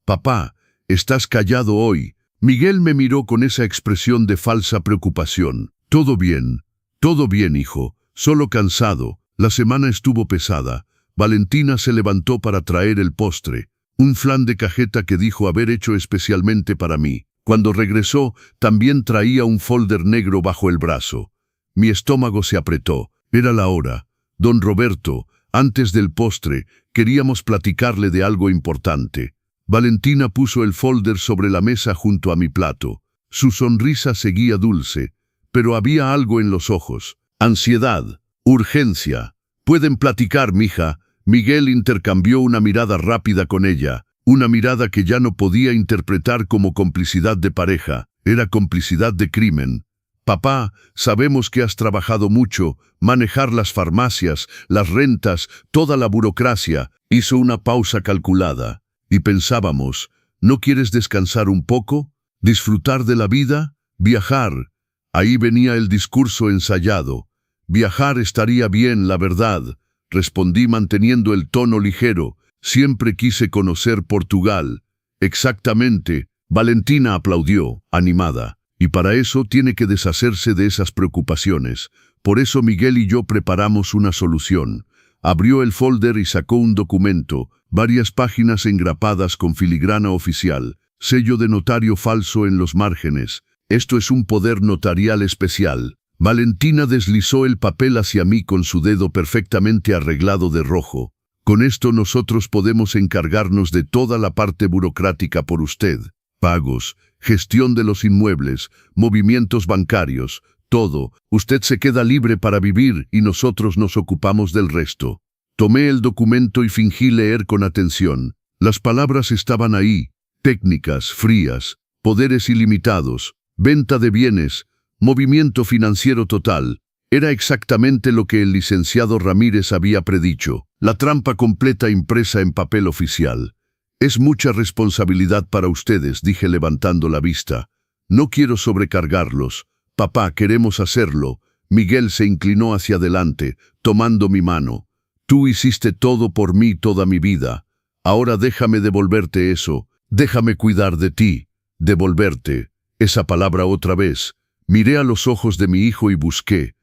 «Papá, estás callado hoy». Miguel me miró con esa expresión de falsa preocupación. Todo bien, hijo, solo cansado. La semana estuvo pesada». Valentina se levantó para traer el postre, un flan de cajeta que dijo haber hecho especialmente para mí. Cuando regresó, también traía un folder negro bajo el brazo. Mi estómago se apretó. Era la hora. «Don Roberto, antes del postre, queríamos platicarle de algo importante». Valentina puso el folder sobre la mesa junto a mi plato. Su sonrisa seguía dulce, pero había algo en los ojos. Ansiedad, urgencia. «Pueden platicar, mija». Miguel intercambió una mirada rápida con ella, una mirada que ya no podía interpretar como complicidad de pareja, era complicidad de crimen. «Papá, sabemos que has trabajado mucho, manejar las farmacias, las rentas, toda la burocracia». Hizo una pausa calculada, y pensábamos, «¿No quieres descansar un poco? ¿Disfrutar de la vida? ¿Viajar?». Ahí venía el discurso ensayado. «Viajar estaría bien, la verdad», respondí manteniendo el tono ligero. «Siempre quise conocer Portugal». «Exactamente». Valentina aplaudió, animada. «Y para eso tiene que deshacerse de esas preocupaciones. Por eso Miguel y yo preparamos una solución». Abrió el folder y sacó un documento, varias páginas engrapadas con filigrana oficial, sello de notario falso en los márgenes. «Esto es un poder notarial especial». Valentina deslizó el papel hacia mí con su dedo perfectamente arreglado de rojo. «Con esto nosotros podemos encargarnos de toda la parte burocrática por usted. Pagos, gestión de los inmuebles, movimientos bancarios, todo. Usted se queda libre para vivir y nosotros nos ocupamos del resto». Tomé el documento y fingí leer con atención. Las palabras estaban ahí, técnicas, frías, poderes ilimitados, venta de bienes, movimiento financiero total. Era exactamente lo que el licenciado Ramírez había predicho. La trampa completa impresa en papel oficial. «Es mucha responsabilidad para ustedes», dije levantando la vista. «No quiero sobrecargarlos. Papá, queremos hacerlo». Miguel se inclinó hacia adelante, tomando mi mano. «Tú hiciste todo por mí toda mi vida. Ahora déjame devolverte eso. Déjame cuidar de ti». Devolverte. Esa palabra otra vez. Miré a los ojos de mi hijo y busqué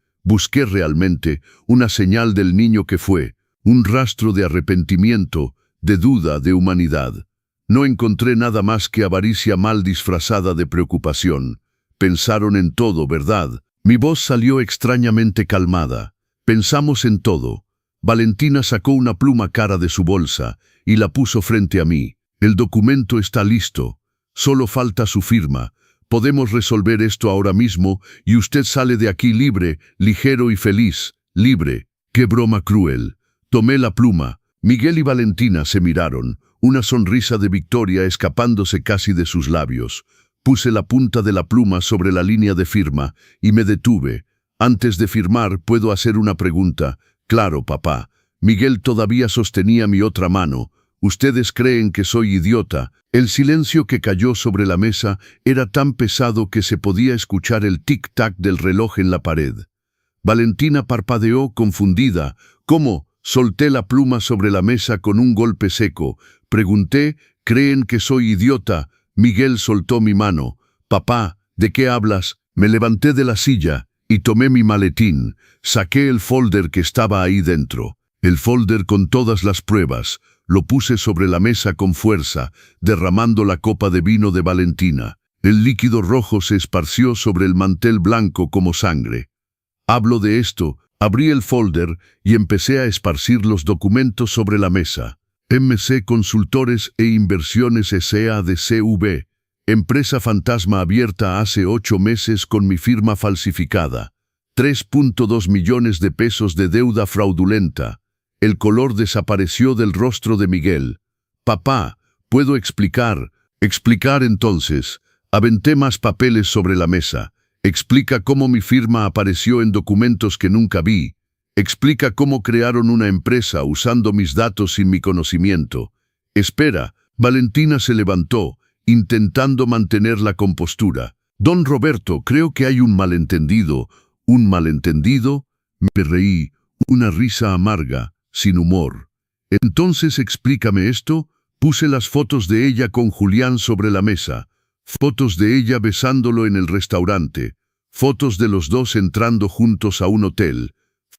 realmente una señal del niño que fue, un rastro de arrepentimiento, de duda, de humanidad. No encontré nada más que avaricia mal disfrazada de preocupación. «Pensaron en todo, ¿verdad?». Mi voz salió extrañamente calmada. «Pensamos en todo». Valentina sacó una pluma cara de su bolsa y la puso frente a mí. «El documento está listo. Solo falta su firma. Podemos resolver esto ahora mismo y usted sale de aquí libre, ligero y feliz». «Libre». Qué broma cruel. Tomé la pluma. Miguel y Valentina se miraron, una sonrisa de victoria escapándose casi de sus labios. Puse la punta de la pluma sobre la línea de firma y me detuve. «Antes de firmar, ¿puedo hacer una pregunta?» «Claro, papá». Miguel todavía sostenía mi otra mano, Ustedes creen que soy idiota. El silencio que cayó sobre la mesa era tan pesado que se podía escuchar el tic-tac del reloj en la pared. Valentina parpadeó confundida. ¿Cómo? Solté la pluma sobre la mesa con un golpe seco. Pregunté, ¿creen que soy idiota? Miguel soltó mi mano. Papá, ¿de qué hablas? Me levanté de la silla y tomé mi maletín. Saqué el folder que estaba ahí dentro. El folder con todas las pruebas. Lo puse sobre la mesa con fuerza, derramando la copa de vino de Valentina. El líquido rojo se esparció sobre el mantel blanco como sangre. Hablo de esto, abrí el folder y empecé a esparcir los documentos sobre la mesa. MC Consultores e Inversiones S.A.D.C.V. Empresa fantasma abierta hace 8 meses con mi firma falsificada. 3.2 millones de pesos de deuda fraudulenta. El color desapareció del rostro de Miguel. Papá, ¿puedo explicar? Explicar entonces. Aventé más papeles sobre la mesa. Explica cómo mi firma apareció en documentos que nunca vi. Explica cómo crearon una empresa usando mis datos sin mi conocimiento. Espera, Valentina se levantó, intentando mantener la compostura. Don Roberto, creo que hay un malentendido. ¿Un malentendido? Me reí, una risa amarga, sin humor. Entonces explícame esto. Puse las fotos de ella con Julián sobre la mesa. Fotos de ella besándolo en el restaurante. Fotos de los dos entrando juntos a un hotel.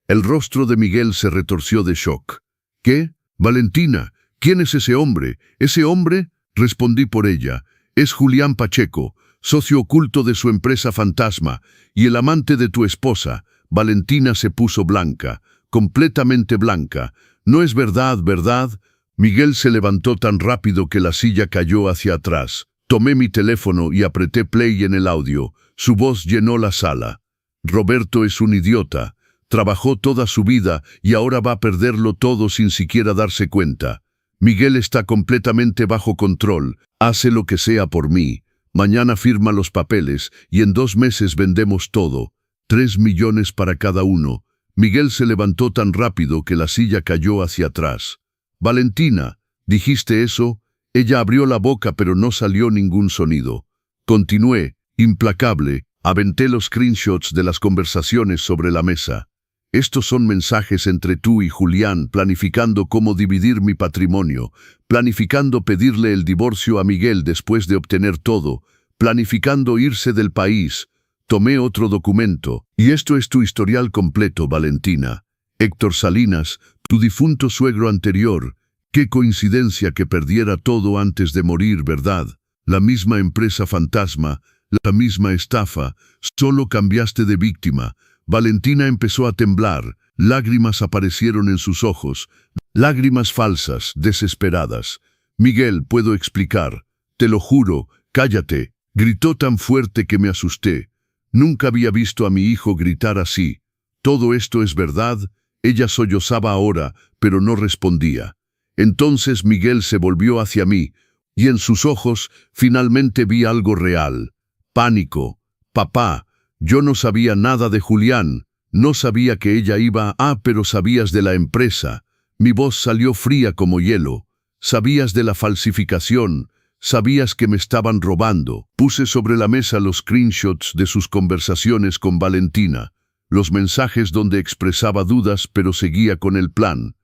El rostro de Miguel se retorció de shock. ¿Qué? Valentina, ¿quién es ese hombre? ¿Ese hombre? Respondí por ella. Es Julián Pacheco, socio oculto de su empresa fantasma, y el amante de tu esposa. Valentina se puso blanca, completamente blanca. No es verdad, ¿verdad? Miguel se levantó tan rápido que la silla cayó hacia atrás. Tomé mi teléfono y apreté play en el audio. Su voz llenó la sala. Roberto es un idiota. Trabajó toda su vida y ahora va a perderlo todo sin siquiera darse cuenta. Miguel está completamente bajo control. Hace lo que sea por mí. Mañana firma los papeles y en 2 meses vendemos todo. 3 millones para cada uno. Miguel se levantó tan rápido que la silla cayó hacia atrás. Valentina, ¿dijiste eso? Ella abrió la boca pero no salió ningún sonido. Continué, implacable, aventé los screenshots de las conversaciones sobre la mesa. Estos son mensajes entre tú y Julián planificando cómo dividir mi patrimonio, planificando pedirle el divorcio a Miguel después de obtener todo, planificando irse del país. Tomé otro documento, y esto es tu historial completo, Valentina. Héctor Salinas, tu difunto suegro anterior. Qué coincidencia que perdiera todo antes de morir, ¿verdad? La misma empresa fantasma, la misma estafa, solo cambiaste de víctima. Valentina empezó a temblar, lágrimas aparecieron en sus ojos, lágrimas falsas, desesperadas. Miguel, puedo explicar. Te lo juro, cállate. Gritó tan fuerte que me asusté. Nunca había visto a mi hijo gritar así. Todo esto es verdad. Ella sollozaba ahora, pero no respondía. Entonces Miguel se volvió hacia mí, y en sus ojos finalmente vi algo real. Pánico. Papá, yo no sabía nada de Julián. No sabía que ella iba pero sabías de la empresa. Mi voz salió fría como hielo. Sabías de la falsificación. Sabías que me estaban robando. Puse sobre la mesa los screenshots de sus conversaciones con Valentina. Los mensajes donde expresaba dudas pero seguía con el plan.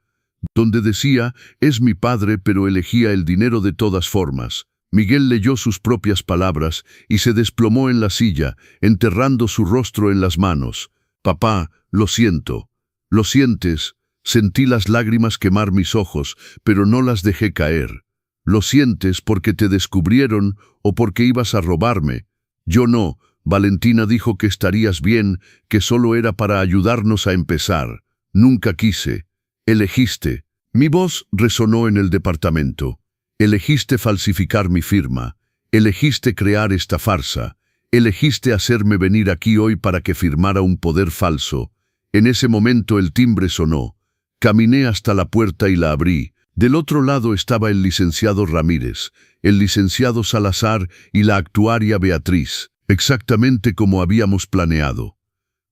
Donde decía, es mi padre pero elegía el dinero de todas formas. Miguel leyó sus propias palabras y se desplomó en la silla, enterrando su rostro en las manos. Papá, lo siento. ¿Lo sientes? Sentí las lágrimas quemar mis ojos, pero no las dejé caer. ¿Lo sientes porque te descubrieron o porque ibas a robarme? Yo no. Valentina dijo que estarías bien, que solo era para ayudarnos a empezar. Nunca quise. Elegiste. Mi voz resonó en el departamento. Elegiste falsificar mi firma. Elegiste crear esta farsa. Elegiste hacerme venir aquí hoy para que firmara un poder falso. En ese momento el timbre sonó. Caminé hasta la puerta y la abrí. Del otro lado estaba el licenciado Ramírez, el licenciado Salazar y la actuaria Beatriz, exactamente como habíamos planeado.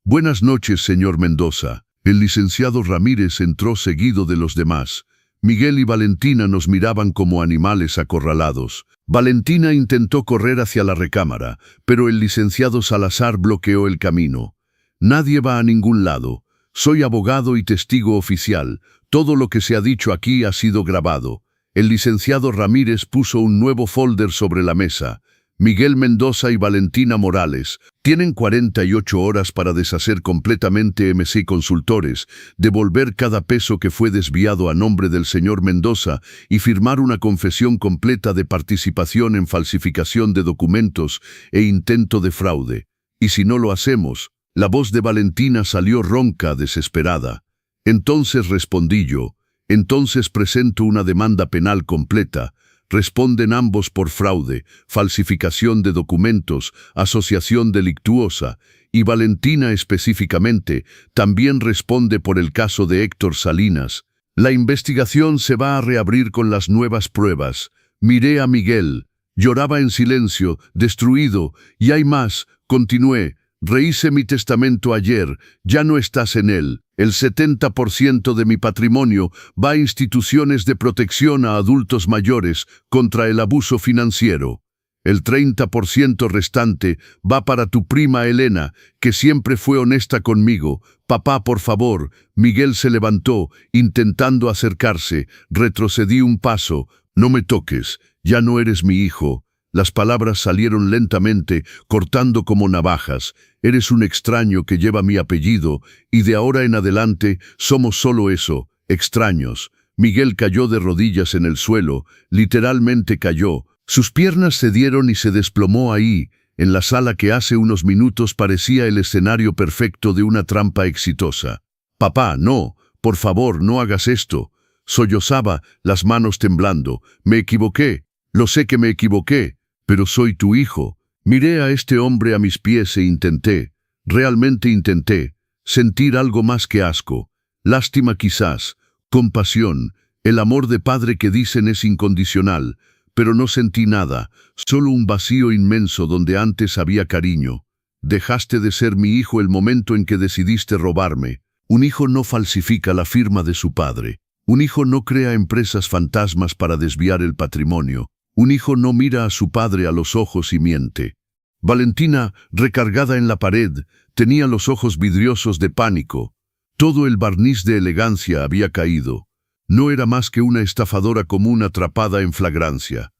Buenas noches, señor Mendoza. El licenciado Ramírez entró seguido de los demás. Miguel y Valentina nos miraban como animales acorralados. Valentina intentó correr hacia la recámara, pero el licenciado Salazar bloqueó el camino. Nadie va a ningún lado. Soy abogado y testigo oficial. Todo lo que se ha dicho aquí ha sido grabado. El licenciado Ramírez puso un nuevo folder sobre la mesa. Miguel Mendoza y Valentina Morales tienen 48 horas para deshacer completamente MC Consultores, devolver cada peso que fue desviado a nombre del señor Mendoza y firmar una confesión completa de participación en falsificación de documentos e intento de fraude. Y si no lo hacemos, la voz de Valentina salió ronca, desesperada. Entonces respondí yo, entonces presento una demanda penal completa. Responden ambos por fraude, falsificación de documentos, asociación delictuosa, y Valentina específicamente también responde por el caso de Héctor Salinas. La investigación se va a reabrir con las nuevas pruebas. Miré a Miguel, lloraba en silencio, destruido, y hay más, continué. Rehice mi testamento ayer, ya no estás en él. El 70% de mi patrimonio va a instituciones de protección a adultos mayores contra el abuso financiero. El 30% restante va para tu prima Elena, que siempre fue honesta conmigo. Papá, por favor. Miguel se levantó, intentando acercarse. Retrocedí un paso. No me toques, ya no eres mi hijo. Las palabras salieron lentamente, cortando como navajas. Eres un extraño que lleva mi apellido, y de ahora en adelante somos solo eso, extraños. Miguel cayó de rodillas en el suelo, literalmente cayó. Sus piernas cedieron y se desplomó ahí, en la sala que hace unos minutos parecía el escenario perfecto de una trampa exitosa. Papá, no, por favor, no hagas esto. Sollozaba, las manos temblando. Me equivoqué, lo sé que me equivoqué. Pero soy tu hijo. Miré a este hombre a mis pies e intenté, realmente intenté, sentir algo más que asco, lástima quizás, compasión, el amor de padre que dicen es incondicional, pero no sentí nada, solo un vacío inmenso donde antes había cariño. Dejaste de ser mi hijo el momento en que decidiste robarme. Un hijo no falsifica la firma de su padre. Un hijo no crea empresas fantasmas para desviar el patrimonio. Un hijo no mira a su padre a los ojos y miente. Valentina, recargada en la pared, tenía los ojos vidriosos de pánico. Todo el barniz de elegancia había caído. No era más que una estafadora común atrapada en flagrancia.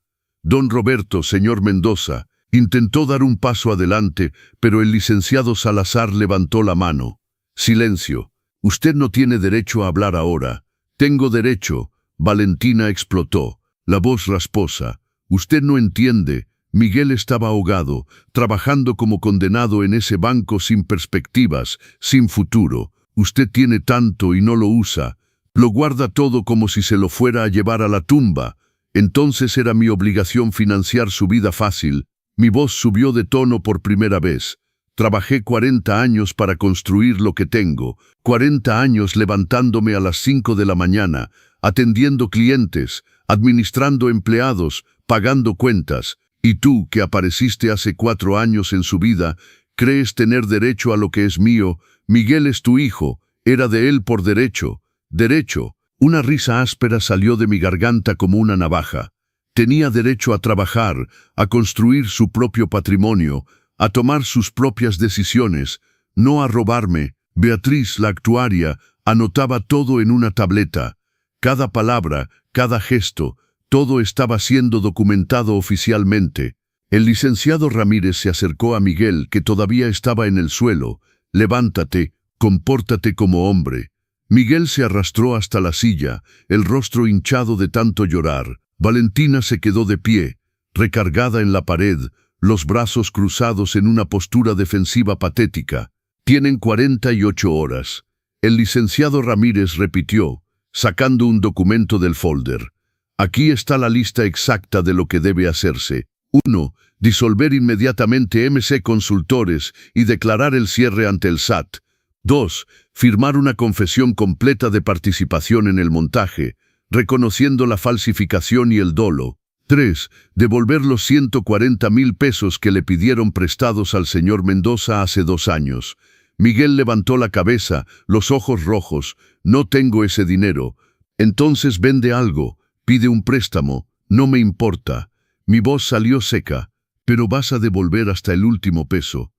Don Roberto, señor Mendoza, intentó dar un paso adelante, pero el licenciado Salazar levantó la mano. Silencio. Usted no tiene derecho a hablar ahora. Tengo derecho. Valentina explotó. La voz rasposa. Usted no entiende. Miguel estaba ahogado, trabajando como condenado en ese banco sin perspectivas, sin futuro. Usted tiene tanto y no lo usa. Lo guarda todo como si se lo fuera a llevar a la tumba. Entonces era mi obligación financiar su vida fácil. Mi voz subió de tono por primera vez. Trabajé 40 años para construir lo que tengo. 40 años levantándome a las 5 de la mañana, atendiendo clientes, administrando empleados, pagando cuentas. Y tú, que apareciste hace 4 años en su vida, crees tener derecho a lo que es mío. Miguel es tu hijo, era de él por derecho. Derecho. Una risa áspera salió de mi garganta como una navaja. Tenía derecho a trabajar, a construir su propio patrimonio, a tomar sus propias decisiones, no a robarme. Beatriz, la actuaria, anotaba todo en una tableta. Cada palabra, cada gesto, todo estaba siendo documentado oficialmente. El licenciado Ramírez se acercó a Miguel, que todavía estaba en el suelo. Levántate, compórtate como hombre. Miguel se arrastró hasta la silla, el rostro hinchado de tanto llorar. Valentina se quedó de pie, recargada en la pared, los brazos cruzados en una postura defensiva patética. Tienen 48 horas. El licenciado Ramírez repitió, sacando un documento del folder. Aquí está la lista exacta de lo que debe hacerse. 1. Disolver inmediatamente MC Consultores y declarar el cierre ante el SAT. 2. Firmar una confesión completa de participación en el montaje, reconociendo la falsificación y el dolo. 3. Devolver los 140,000 pesos que le pidieron prestados al señor Mendoza hace 2 años. Miguel levantó la cabeza, los ojos rojos. No tengo ese dinero. Entonces vende algo, pide un préstamo, no me importa. Mi voz salió seca, pero vas a devolver hasta el último peso.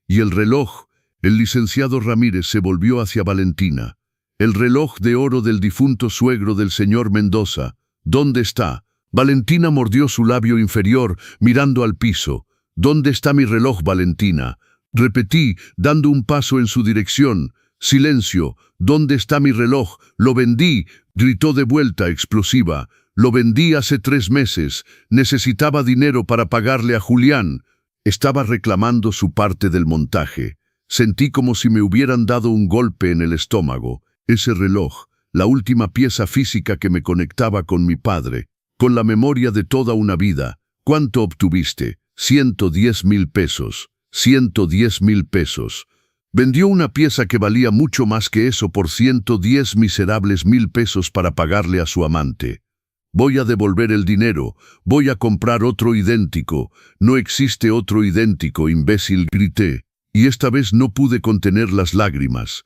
Y el reloj, el licenciado Ramírez se volvió hacia Valentina. El reloj de oro del difunto suegro del señor Mendoza. ¿Dónde está? Valentina mordió su labio inferior, mirando al piso. ¿Dónde está mi reloj, Valentina? Repetí, dando un paso en su dirección. Silencio. ¿Dónde está mi reloj? Lo vendí, gritó de vuelta, explosiva. Lo vendí hace 3 meses. Necesitaba dinero para pagarle a Julián. Estaba reclamando su parte del montaje. Sentí como si me hubieran dado un golpe en el estómago. Ese reloj, la última pieza física que me conectaba con mi padre, con la memoria de toda una vida. ¿Cuánto obtuviste? 110,000 pesos. 110,000 pesos. Vendió una pieza que valía mucho más que eso por 110 miserables mil pesos para pagarle a su amante. Voy a devolver el dinero, voy a comprar otro idéntico. No existe otro idéntico, imbécil, grité. Y esta vez no pude contener las lágrimas.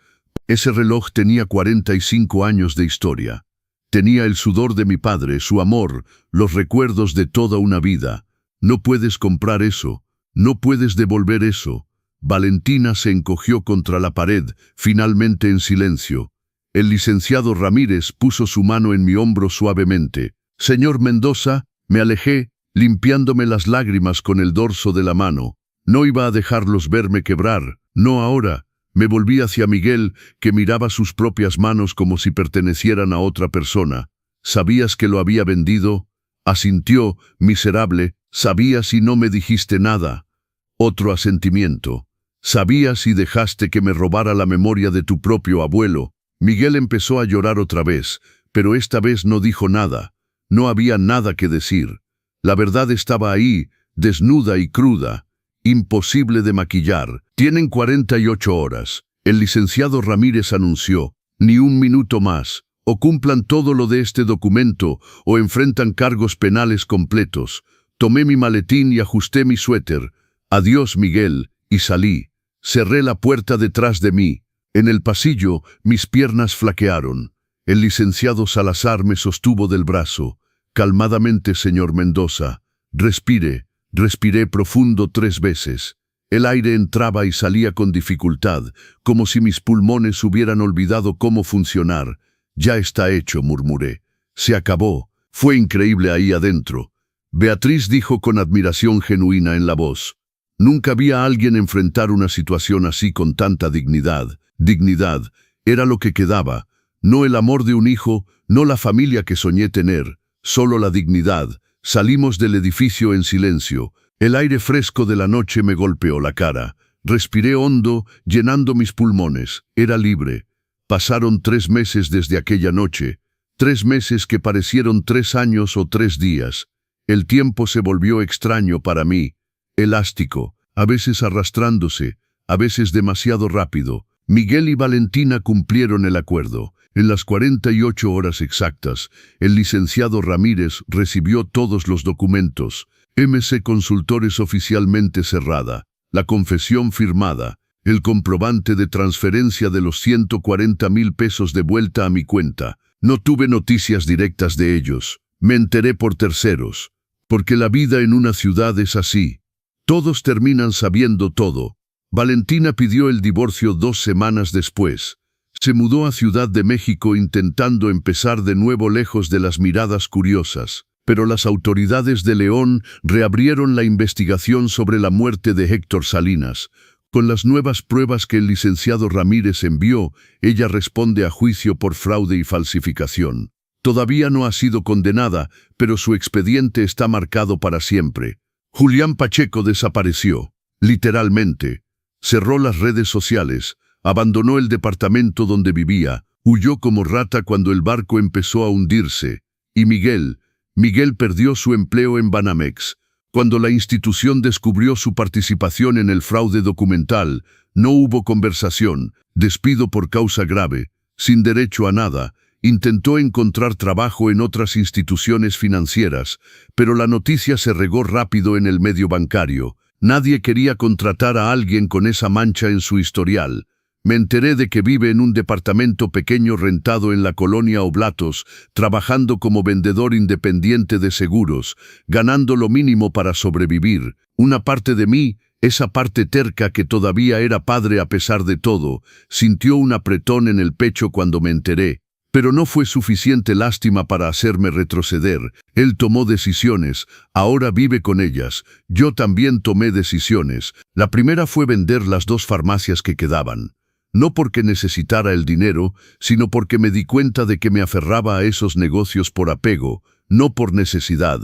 Ese reloj tenía 45 años de historia. Tenía el sudor de mi padre, su amor, los recuerdos de toda una vida. No puedes comprar eso, no puedes devolver eso. Valentina se encogió contra la pared, finalmente en silencio. El licenciado Ramírez puso su mano en mi hombro suavemente. Señor Mendoza, me alejé, limpiándome las lágrimas con el dorso de la mano. No iba a dejarlos verme quebrar, no ahora. Me volví hacia Miguel, que miraba sus propias manos como si pertenecieran a otra persona. ¿Sabías que lo había vendido? Asintió, miserable. ¿Sabías y no me dijiste nada? Otro asentimiento. ¿Sabías y dejaste que me robara la memoria de tu propio abuelo? Miguel empezó a llorar otra vez, pero esta vez no dijo nada. No había nada que decir. La verdad estaba ahí, desnuda y cruda. Imposible de maquillar. Tienen 48 horas. El licenciado Ramírez anunció. Ni un minuto más. O cumplan todo lo de este documento, o enfrentan cargos penales completos. Tomé mi maletín y ajusté mi suéter. Adiós, Miguel, y salí. Cerré la puerta detrás de mí. En el pasillo, mis piernas flaquearon. El licenciado Salazar me sostuvo del brazo. Calmadamente, señor Mendoza. Respire. Respiré profundo 3 veces. El aire entraba y salía con dificultad, como si mis pulmones hubieran olvidado cómo funcionar. Ya está hecho, murmuré. Se acabó. Fue increíble ahí adentro. Beatriz dijo con admiración genuina en la voz. Nunca vi a alguien enfrentar una situación así con tanta dignidad. Dignidad era lo que quedaba. No el amor de un hijo, no la familia que soñé tener, solo la dignidad. Salimos del edificio en silencio. El aire fresco de la noche me golpeó la cara. Respiré hondo, llenando mis pulmones. Era libre. Pasaron 3 meses desde aquella noche. 3 meses que parecieron 3 años o 3 días. El tiempo se volvió extraño para mí. Elástico, a veces arrastrándose, a veces demasiado rápido. Miguel y Valentina cumplieron el acuerdo. En las 48 horas exactas, el licenciado Ramírez recibió todos los documentos. MC Consultores oficialmente cerrada, la confesión firmada, el comprobante de transferencia de los 140,000 pesos de vuelta a mi cuenta. No tuve noticias directas de ellos. Me enteré por terceros. Porque la vida en una ciudad es así. Todos terminan sabiendo todo. Valentina pidió el divorcio 2 semanas después. Se mudó a Ciudad de México intentando empezar de nuevo lejos de las miradas curiosas. Pero las autoridades de León reabrieron la investigación sobre la muerte de Héctor Salinas. Con las nuevas pruebas que el licenciado Ramírez envió, ella responde a juicio por fraude y falsificación. Todavía no ha sido condenada, pero su expediente está marcado para siempre. Julián Pacheco desapareció, literalmente. Cerró las redes sociales, abandonó el departamento donde vivía, huyó como rata cuando el barco empezó a hundirse. Y Miguel perdió su empleo en Banamex. Cuando la institución descubrió su participación en el fraude documental, no hubo conversación, despido por causa grave, sin derecho a nada. Intentó encontrar trabajo en otras instituciones financieras, pero la noticia se regó rápido en el medio bancario. Nadie quería contratar a alguien con esa mancha en su historial. Me enteré de que vive en un departamento pequeño rentado en la colonia Oblatos, trabajando como vendedor independiente de seguros, ganando lo mínimo para sobrevivir. Una parte de mí, esa parte terca que todavía era padre a pesar de todo, sintió un apretón en el pecho cuando me enteré. Pero no fue suficiente lástima para hacerme retroceder. Él tomó decisiones, ahora vive con ellas. Yo también tomé decisiones. La primera fue vender las 2 farmacias que quedaban. No porque necesitara el dinero, sino porque me di cuenta de que me aferraba a esos negocios por apego, no por necesidad.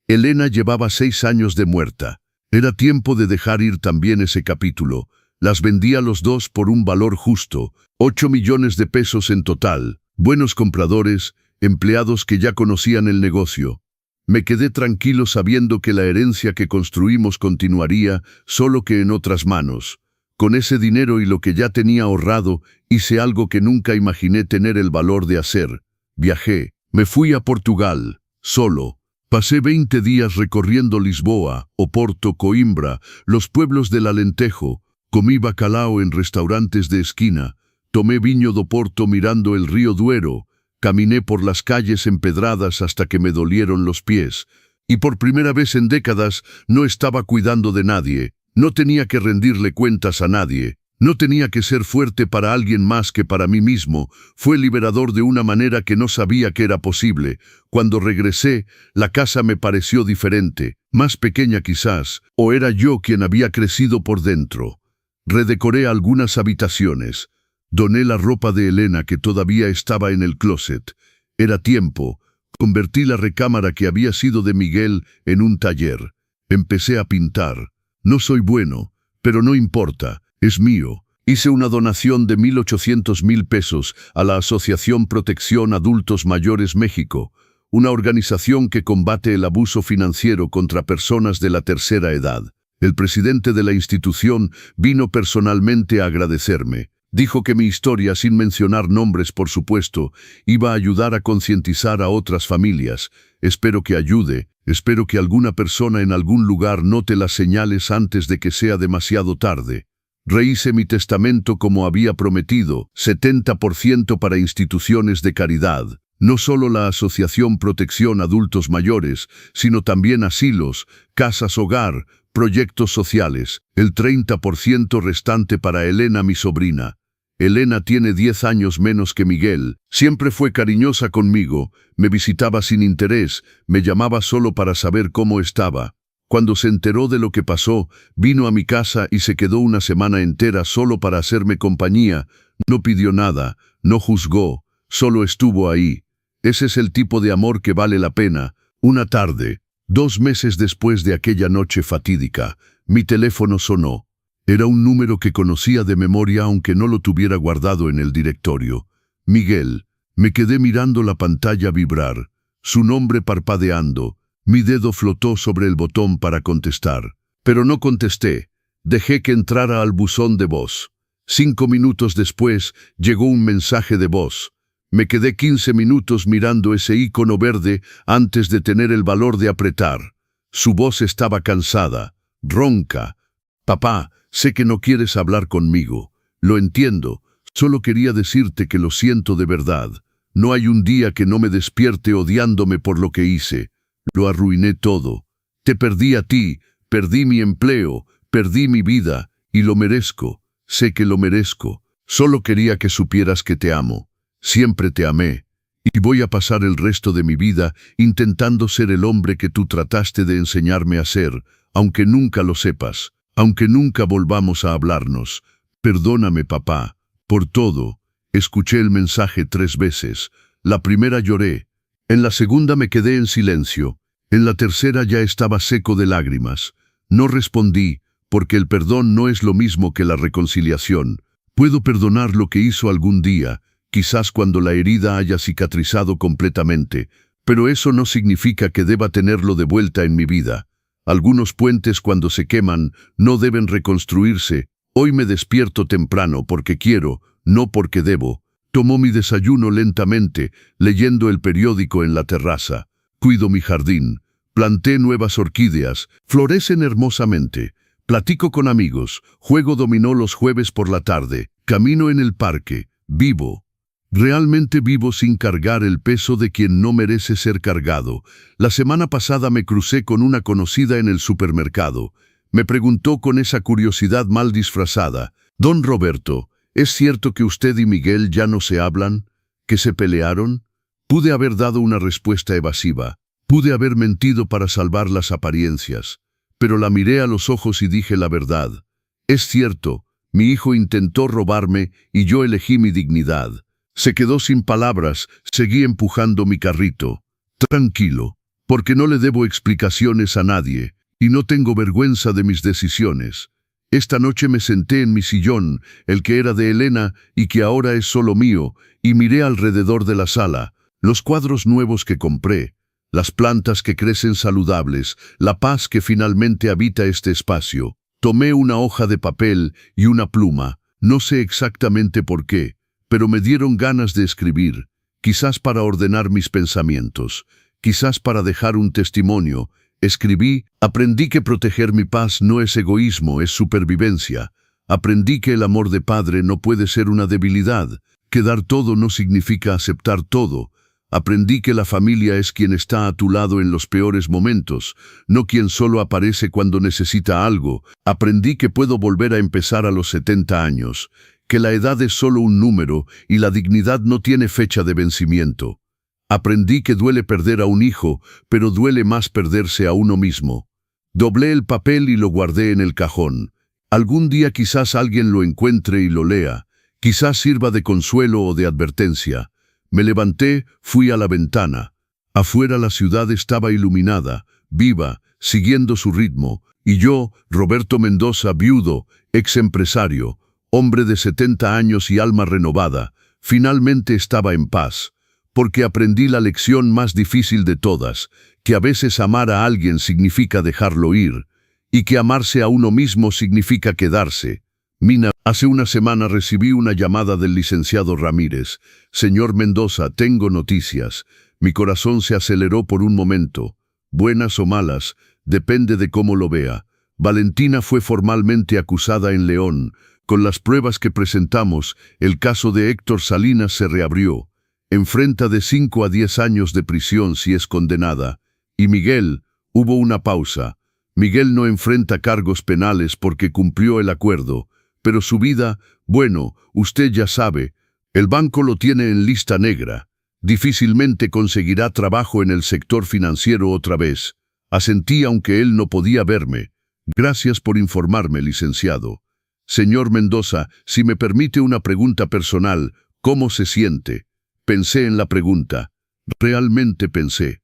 Elena llevaba 6 años de muerta. Era tiempo de dejar ir también ese capítulo. Las vendí a los 2 por un valor justo, 8 millones de pesos en total. Buenos compradores, empleados que ya conocían el negocio. Me quedé tranquilo sabiendo que la herencia que construimos continuaría, solo que en otras manos. Con ese dinero y lo que ya tenía ahorrado, hice algo que nunca imaginé tener el valor de hacer. Viajé. Me fui a Portugal, solo. Pasé 20 días recorriendo Lisboa, Oporto, Coimbra, los pueblos del Alentejo. Comí bacalao en restaurantes de esquina. Tomé viño do Porto mirando el río Duero. Caminé por las calles empedradas hasta que me dolieron los pies. Y por primera vez en décadas no estaba cuidando de nadie. No tenía que rendirle cuentas a nadie. No tenía que ser fuerte para alguien más que para mí mismo. Fue liberador de una manera que no sabía que era posible. Cuando regresé, la casa me pareció diferente, más pequeña quizás, o era yo quien había crecido por dentro. Redecoré algunas habitaciones. Doné la ropa de Elena que todavía estaba en el closet. Era tiempo. Convertí la recámara que había sido de Miguel en un taller. Empecé a pintar. No soy bueno, pero no importa, es mío. Hice una donación de 1.800.000 pesos a la Asociación Protección Adultos Mayores México, una organización que combate el abuso financiero contra personas de la tercera edad. El presidente de la institución vino personalmente a agradecerme. Dijo que mi historia, sin mencionar nombres por supuesto, iba a ayudar a concientizar a otras familias. Espero que ayude. Espero que alguna persona en algún lugar note las señales antes de que sea demasiado tarde. Rehice mi testamento como había prometido, 70% para instituciones de caridad. No solo la Asociación Protección Adultos Mayores, sino también asilos, casas hogar, proyectos sociales. El 30% restante para Elena, mi sobrina. Elena tiene 10 años menos que Miguel. Siempre fue cariñosa conmigo, me visitaba sin interés, me llamaba solo para saber cómo estaba. Cuando se enteró de lo que pasó, vino a mi casa y se quedó una semana entera solo para hacerme compañía. No pidió nada, no juzgó, solo estuvo ahí. Ese es el tipo de amor que vale la pena. Una tarde, 2 meses después de aquella noche fatídica, mi teléfono sonó. Era un número que conocía de memoria aunque no lo tuviera guardado en el directorio. Miguel. Me quedé mirando la pantalla vibrar, su nombre parpadeando. Mi dedo flotó sobre el botón para contestar. Pero no contesté. Dejé que entrara al buzón de voz. 5 minutos después llegó un mensaje de voz. Me quedé 15 minutos mirando ese icono verde antes de tener el valor de apretar. Su voz estaba cansada, ronca. Papá, sé que no quieres hablar conmigo. Lo entiendo. Solo quería decirte que lo siento de verdad. No hay un día que no me despierte odiándome por lo que hice. Lo arruiné todo. Te perdí a ti, perdí mi empleo, perdí mi vida, y lo merezco. Sé que lo merezco. Solo quería que supieras que te amo. Siempre te amé. Y voy a pasar el resto de mi vida intentando ser el hombre que tú trataste de enseñarme a ser, aunque nunca lo sepas, aunque nunca volvamos a hablarnos. Perdóname, papá, por todo. Escuché el mensaje 3 veces. La primera lloré. En la segunda me quedé en silencio. En la tercera ya estaba seco de lágrimas. No respondí, porque el perdón no es lo mismo que la reconciliación. Puedo perdonar lo que hizo algún día, quizás cuando la herida haya cicatrizado completamente, pero eso no significa que deba tenerlo de vuelta en mi vida. Algunos puentes cuando se queman no deben reconstruirse. Hoy me despierto temprano porque quiero, no porque debo. Tomo mi desayuno lentamente, leyendo el periódico en la terraza. Cuido mi jardín. Planté nuevas orquídeas. Florecen hermosamente. Platico con amigos. Juego dominó los jueves por la tarde. Camino en el parque, vivo. Realmente vivo sin cargar el peso de quien no merece ser cargado. La semana pasada me crucé con una conocida en el supermercado. Me preguntó con esa curiosidad mal disfrazada: «Don Roberto, ¿es cierto que usted y Miguel ya no se hablan? ¿Que se pelearon?». Pude haber dado una respuesta evasiva. Pude haber mentido para salvar las apariencias. Pero la miré a los ojos y dije la verdad. Es cierto, mi hijo intentó robarme y yo elegí mi dignidad. Se quedó sin palabras, seguí empujando mi carrito. Tranquilo, porque no le debo explicaciones a nadie, y no tengo vergüenza de mis decisiones. Esta noche me senté en mi sillón, el que era de Elena y que ahora es solo mío, y miré alrededor de la sala, los cuadros nuevos que compré, las plantas que crecen saludables, la paz que finalmente habita este espacio. Tomé una hoja de papel y una pluma, no sé exactamente por qué, pero me dieron ganas de escribir, quizás para ordenar mis pensamientos, quizás para dejar un testimonio. Escribí: aprendí que proteger mi paz no es egoísmo, es supervivencia. Aprendí que el amor de padre no puede ser una debilidad, que dar todo no significa aceptar todo. Aprendí que la familia es quien está a tu lado en los peores momentos, no quien solo aparece cuando necesita algo. Aprendí que puedo volver a empezar a los 70 años, que la edad es solo un número y la dignidad no tiene fecha de vencimiento. Aprendí que duele perder a un hijo, pero duele más perderse a uno mismo. Doblé el papel y lo guardé en el cajón. Algún día quizás alguien lo encuentre y lo lea, quizás sirva de consuelo o de advertencia. Me levanté, fui a la ventana. Afuera la ciudad estaba iluminada, viva, siguiendo su ritmo, y yo, Roberto Mendoza, viudo, ex empresario, hombre de 70 años y alma renovada, finalmente estaba en paz, porque aprendí la lección más difícil de todas, que a veces amar a alguien significa dejarlo ir, y que amarse a uno mismo significa quedarse. Mina, hace una semana recibí una llamada del licenciado Ramírez. Señor Mendoza, tengo noticias. Mi corazón se aceleró por un momento. Buenas o malas, depende de cómo lo vea. Valentina fue formalmente acusada en León. Con las pruebas que presentamos, el caso de Héctor Salinas se reabrió. Enfrenta de 5 a 10 años de prisión si es condenada. Y Miguel, hubo una pausa. Miguel no enfrenta cargos penales porque cumplió el acuerdo. Pero su vida, bueno, usted ya sabe, el banco lo tiene en lista negra. Difícilmente conseguirá trabajo en el sector financiero otra vez. Asentí aunque él no podía verme. Gracias por informarme, licenciado. Señor Mendoza, si me permite una pregunta personal, ¿cómo se siente? Pensé en la pregunta. Realmente pensé.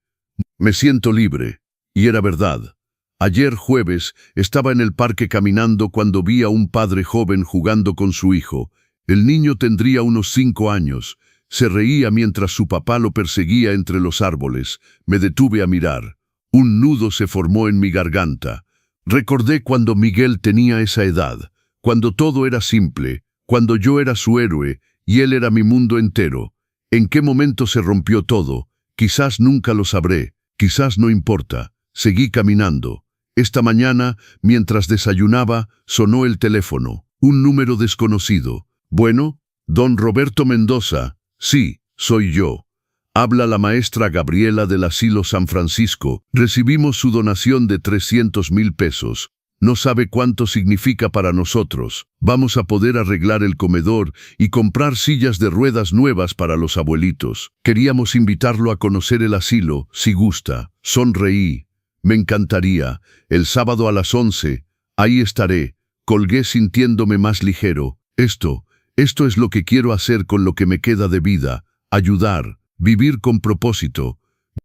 Me siento libre. Y era verdad. Ayer jueves estaba en el parque caminando cuando vi a un padre joven jugando con su hijo. El niño tendría unos 5 años. Se reía mientras su papá lo perseguía entre los árboles. Me detuve a mirar. Un nudo se formó en mi garganta. Recordé cuando Miguel tenía esa edad, cuando todo era simple, cuando yo era su héroe y él era mi mundo entero. ¿En qué momento se rompió todo? Quizás nunca lo sabré, quizás no importa. Seguí caminando. Esta mañana, mientras desayunaba, sonó el teléfono. Un número desconocido. Bueno, don Roberto Mendoza. Sí, soy yo. Habla la maestra Gabriela del Asilo San Francisco. Recibimos su donación de 300,000 pesos. No sabe cuánto significa para nosotros. Vamos a poder arreglar el comedor y comprar sillas de ruedas nuevas para los abuelitos. Queríamos invitarlo a conocer el asilo, si gusta. Sonreí. Me encantaría. El sábado a las 11. Ahí estaré. Colgué sintiéndome más ligero. Esto es lo que quiero hacer con lo que me queda de vida. Ayudar. Vivir con propósito.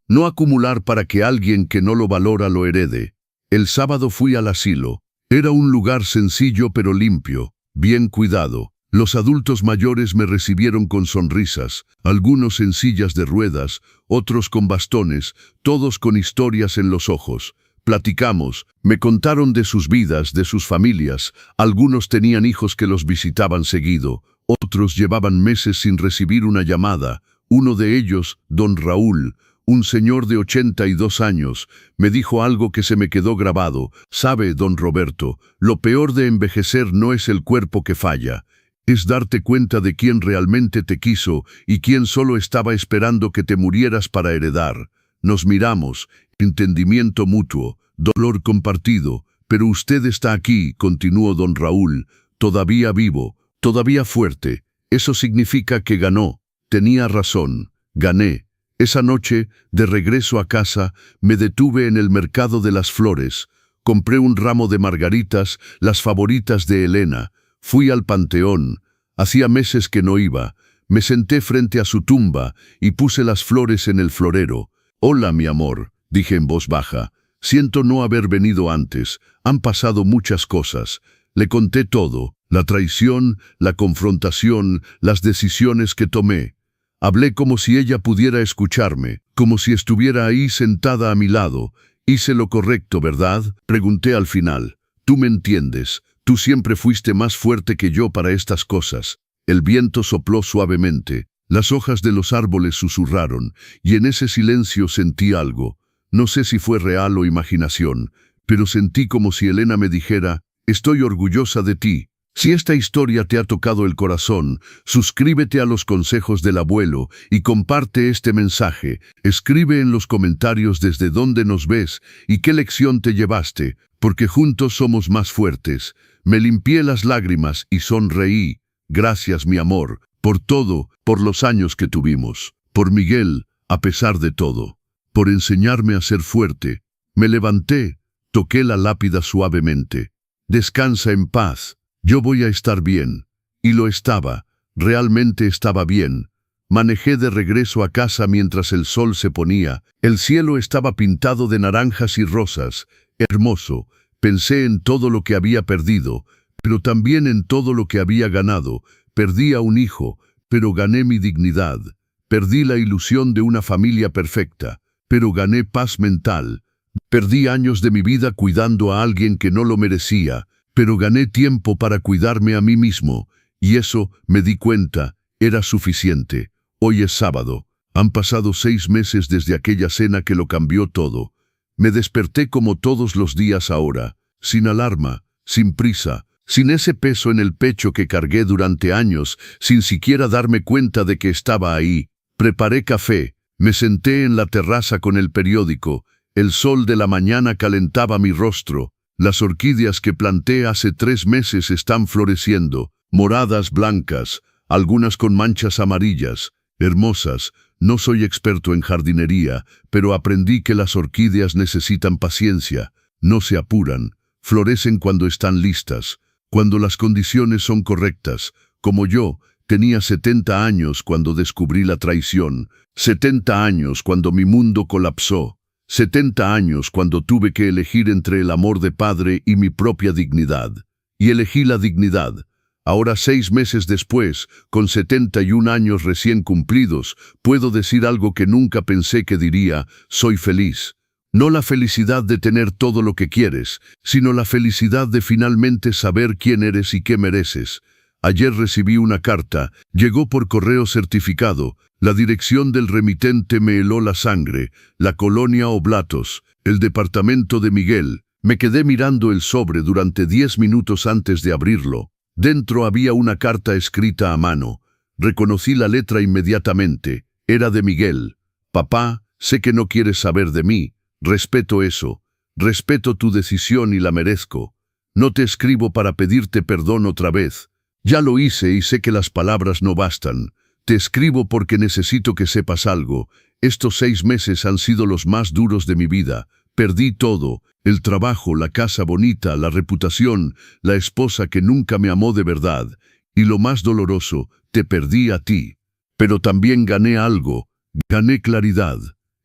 No acumular para que alguien que no lo valora lo herede. El sábado fui al asilo. Era un lugar sencillo pero limpio, bien cuidado. Los adultos mayores me recibieron con sonrisas, algunos en sillas de ruedas, otros con bastones, todos con historias en los ojos. Platicamos, me contaron de sus vidas, de sus familias. Algunos tenían hijos que los visitaban seguido, otros llevaban meses sin recibir una llamada. Uno de ellos, don Raúl, un señor de 82 años, me dijo algo que se me quedó grabado. Sabe, don Roberto, lo peor de envejecer no es el cuerpo que falla, Es darte cuenta de quién realmente te quiso y quién solo estaba esperando que te murieras para heredar. Nos miramos, entendimiento mutuo, dolor compartido, pero usted está aquí, continuó don Raúl, todavía vivo, todavía fuerte. Eso significa que ganó. Tenía razón, gané. Esa noche, de regreso a casa, me detuve en el mercado de las flores. Compré un ramo de margaritas, las favoritas de Elena. Fui al panteón. Hacía meses que no iba. Me senté frente a su tumba y puse las flores en el florero. «Hola, mi amor», dije en voz baja. «Siento no haber venido antes. Han pasado muchas cosas». Le conté todo, la traición, la confrontación, las decisiones que tomé. Hablé como si ella pudiera escucharme, como si estuviera ahí sentada a mi lado. «Hice lo correcto, ¿verdad?», pregunté al final. «Tú me entiendes. Tú siempre fuiste más fuerte que yo para estas cosas». El viento sopló suavemente. Las hojas de los árboles susurraron, y en ese silencio sentí algo. No sé si fue real o imaginación, pero sentí como si Elena me dijera: «Estoy orgullosa de ti». Si esta historia te ha tocado el corazón, suscríbete a los consejos del abuelo y comparte este mensaje. Escribe en los comentarios desde dónde nos ves y qué lección te llevaste, porque juntos somos más fuertes. Me limpié las lágrimas y sonreí. Gracias, mi amor, por todo, por los años que tuvimos, por Miguel, a pesar de todo, por enseñarme a ser fuerte. Me levanté, toqué la lápida suavemente. Descansa en paz. Yo voy a estar bien. Y lo estaba, realmente estaba bien. Manejé de regreso a casa mientras el sol se ponía. El cielo estaba pintado de naranjas y rosas. Hermoso. Pensé en todo lo que había perdido, pero también en todo lo que había ganado. Perdí a un hijo, pero gané mi dignidad. Perdí la ilusión de una familia perfecta, pero gané paz mental. Perdí años de mi vida cuidando a alguien que no lo merecía, pero gané tiempo para cuidarme a mí mismo, y eso, me di cuenta, era suficiente. Hoy es sábado. Han pasado 6 meses desde aquella cena que lo cambió todo. Me desperté como todos los días ahora, sin alarma, sin prisa, sin ese peso en el pecho que cargué durante años, sin siquiera darme cuenta de que estaba ahí. Preparé café, me senté en la terraza con el periódico. El sol de la mañana calentaba mi rostro. Las orquídeas que planté hace 3 meses están floreciendo, moradas, blancas, algunas con manchas amarillas, hermosas. No soy experto en jardinería, pero aprendí que las orquídeas necesitan paciencia, no se apuran, florecen cuando están listas, cuando las condiciones son correctas. Como yo, tenía 70 años cuando descubrí la traición, 70 años cuando mi mundo colapsó. 70 años cuando tuve que elegir entre el amor de padre y mi propia dignidad. Y elegí la dignidad. Ahora, 6 meses después, con 71 años recién cumplidos, puedo decir algo que nunca pensé que diría: soy feliz. No la felicidad de tener todo lo que quieres, sino la felicidad de finalmente saber quién eres y qué mereces. Ayer recibí una carta, llegó por correo certificado. La dirección del remitente me heló la sangre, la colonia Oblatos, el departamento de Miguel. Me quedé mirando el sobre durante 10 minutos antes de abrirlo. Dentro había una carta escrita a mano. Reconocí la letra inmediatamente. Era de Miguel. Papá, sé que no quieres saber de mí. Respeto eso. Respeto tu decisión y la merezco. No te escribo para pedirte perdón otra vez. Ya lo hice y sé que las palabras no bastan. Te escribo porque necesito que sepas algo. Estos 6 meses han sido los más duros de mi vida. Perdí todo, el trabajo, la casa bonita, la reputación, la esposa que nunca me amó de verdad. Y lo más doloroso, te perdí a ti. Pero también gané algo, gané claridad.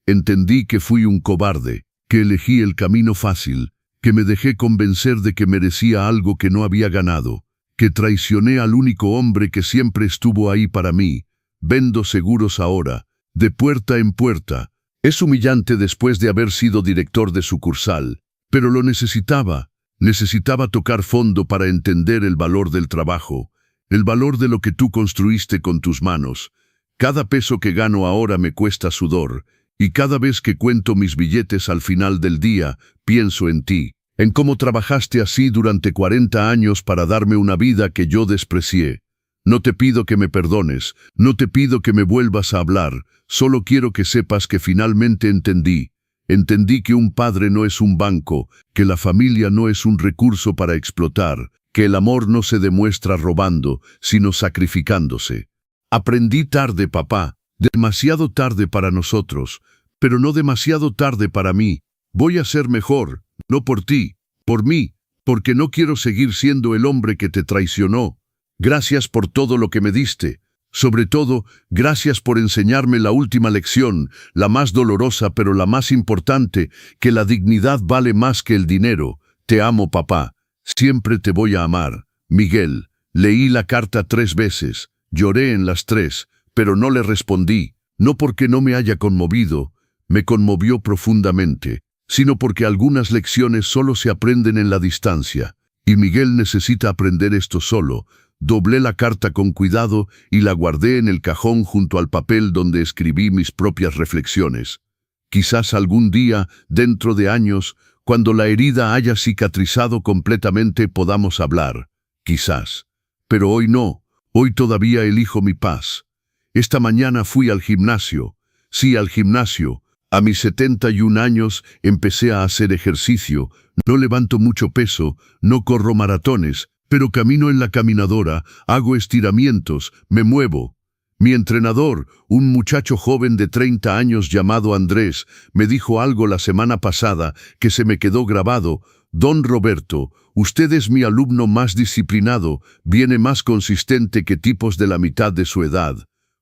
Entendí que fui un cobarde, que elegí el camino fácil, que me dejé convencer de que merecía algo que no había ganado, que traicioné al único hombre que siempre estuvo ahí para mí. Vendo seguros ahora, de puerta en puerta. Es humillante después de haber sido director de sucursal, pero lo necesitaba. Necesitaba tocar fondo para entender el valor del trabajo, el valor de lo que tú construiste con tus manos. Cada peso que gano ahora me cuesta sudor, y cada vez que cuento mis billetes al final del día, pienso en ti, en cómo trabajaste así durante 40 años para darme una vida que yo desprecié. No te pido que me perdones, no te pido que me vuelvas a hablar, solo quiero que sepas que finalmente entendí. Entendí que un padre no es un banco, que la familia no es un recurso para explotar, que el amor no se demuestra robando, sino sacrificándose. Aprendí tarde, papá, demasiado tarde para nosotros, pero no demasiado tarde para mí. Voy a ser mejor, no por ti, por mí, porque no quiero seguir siendo el hombre que te traicionó. Gracias por todo lo que me diste. Sobre todo, gracias por enseñarme la última lección, la más dolorosa pero la más importante, que la dignidad vale más que el dinero. Te amo, papá. Siempre te voy a amar. Miguel. Leí la carta 3 veces. Lloré en las 3, pero no le respondí. No porque no me haya conmovido, me conmovió profundamente, sino porque algunas lecciones solo se aprenden en la distancia. Y Miguel necesita aprender esto solo. Doblé la carta con cuidado y la guardé en el cajón junto al papel donde escribí mis propias reflexiones. Quizás algún día, dentro de años, cuando la herida haya cicatrizado completamente, podamos hablar. Quizás. Pero hoy no. Hoy todavía elijo mi paz. Esta mañana fui al gimnasio. Sí, al gimnasio. A mis 71 años empecé a hacer ejercicio. No levanto mucho peso, no corro maratones, pero camino en la caminadora, hago estiramientos, me muevo. Mi entrenador, un muchacho joven de 30 años llamado Andrés, me dijo algo la semana pasada que se me quedó grabado. Don Roberto, usted es mi alumno más disciplinado, viene más consistente que tipos de la mitad de su edad.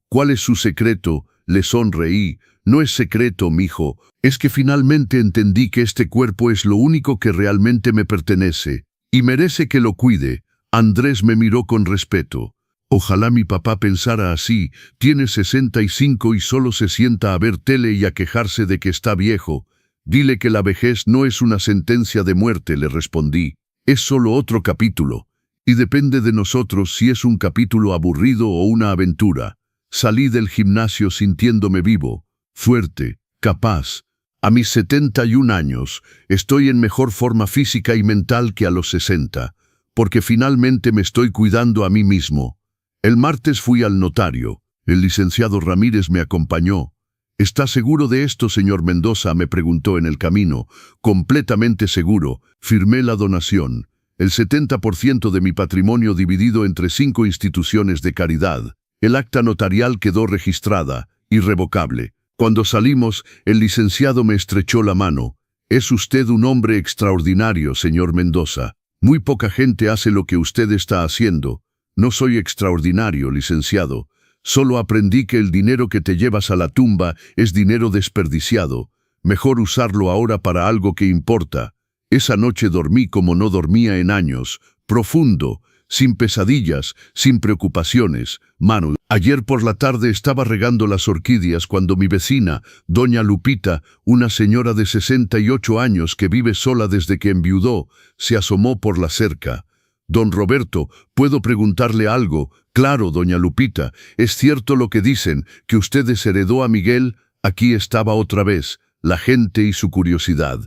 ¿Cuál es su secreto? Le sonreí. No es secreto, mijo, es que finalmente entendí que este cuerpo es lo único que realmente me pertenece. Y merece que lo cuide. Andrés me miró con respeto. Ojalá mi papá pensara así. Tiene 65 y solo se sienta a ver tele y a quejarse de que está viejo. Dile que la vejez no es una sentencia de muerte, le respondí. Es solo otro capítulo. Y depende de nosotros si es un capítulo aburrido o una aventura. Salí del gimnasio sintiéndome vivo, fuerte, capaz. A mis 71 años, estoy en mejor forma física y mental que a los 60, porque finalmente me estoy cuidando a mí mismo. El martes fui al notario. El licenciado Ramírez me acompañó. ¿Está seguro de esto, señor Mendoza?, me preguntó en el camino. Completamente seguro. Firmé la donación. El 70% de mi patrimonio dividido entre 5 instituciones de caridad. El acta notarial quedó registrada, irrevocable. Cuando salimos, el licenciado me estrechó la mano. Es usted un hombre extraordinario, señor Mendoza. Muy poca gente hace lo que usted está haciendo. No soy extraordinario, licenciado. Solo aprendí que el dinero que te llevas a la tumba es dinero desperdiciado. Mejor usarlo ahora para algo que importa. Esa noche dormí como no dormía en años, profundo, sin pesadillas, sin preocupaciones. Manu, ayer por la tarde estaba regando las orquídeas cuando mi vecina, doña Lupita, una señora de 68 años que vive sola desde que enviudó, se asomó por la cerca. Don Roberto, ¿puedo preguntarle algo? Claro, doña Lupita, ¿es cierto lo que dicen, que usted desheredó a Miguel? Aquí estaba otra vez, la gente y su curiosidad.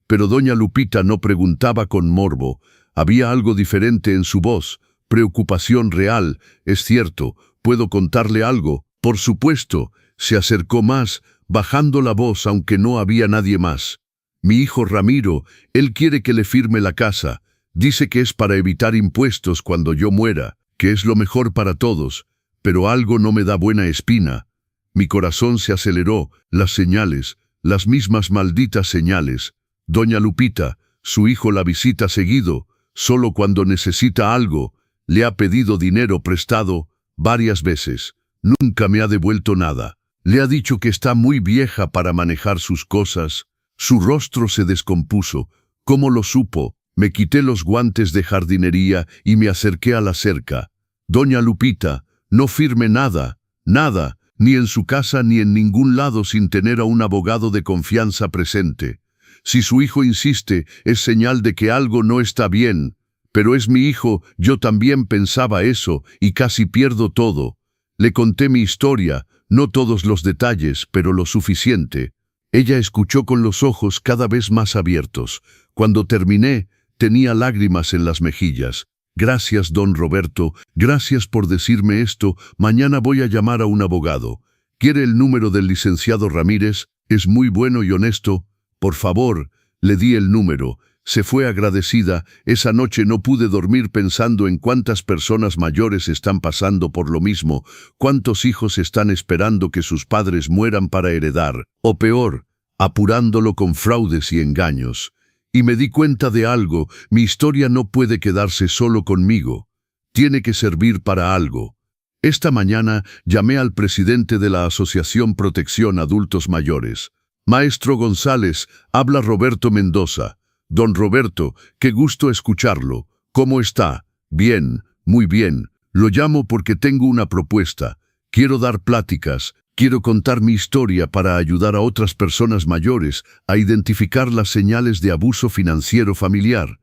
Pero doña Lupita no preguntaba con morbo. Había algo diferente en su voz, preocupación real. Es cierto, ¿puedo contarle algo? Por supuesto. Se acercó más, bajando la voz aunque no había nadie más. Mi hijo Ramiro, él quiere que le firme la casa. Dice que es para evitar impuestos cuando yo muera, que es lo mejor para todos, pero algo no me da buena espina. Mi corazón se aceleró, las señales, las mismas malditas señales. Doña Lupita, su hijo la visita seguido, solo cuando necesita algo. Le ha pedido dinero prestado varias veces. Nunca me ha devuelto nada. Le ha dicho que está muy vieja para manejar sus cosas. Su rostro se descompuso. ¿Cómo lo supo? Me quité los guantes de jardinería y me acerqué a la cerca. Doña Lupita, no firme nada, nada, ni en su casa ni en ningún lado sin tener a un abogado de confianza presente. Si su hijo insiste, es señal de que algo no está bien. Pero es mi hijo, yo también pensaba eso, y casi pierdo todo. Le conté mi historia, no todos los detalles, pero lo suficiente. Ella escuchó con los ojos cada vez más abiertos. Cuando terminé, tenía lágrimas en las mejillas. Gracias, don Roberto, gracias por decirme esto. Mañana voy a llamar a un abogado. ¿Quiere el número del licenciado Ramírez? Es muy bueno y honesto. Por favor, le di el número. Se fue agradecida. Esa noche no pude dormir pensando en cuántas personas mayores están pasando por lo mismo, cuántos hijos están esperando que sus padres mueran para heredar, o peor, apurándolo con fraudes y engaños. Y me di cuenta de algo: mi historia no puede quedarse solo conmigo. Tiene que servir para algo. Esta mañana llamé al presidente de la Asociación Protección Adultos Mayores. Maestro González, habla Roberto Mendoza. Don Roberto, qué gusto escucharlo. ¿Cómo está? Bien, muy bien. Lo llamo porque tengo una propuesta. Quiero dar pláticas, quiero contar mi historia para ayudar a otras personas mayores a identificar las señales de abuso financiero familiar.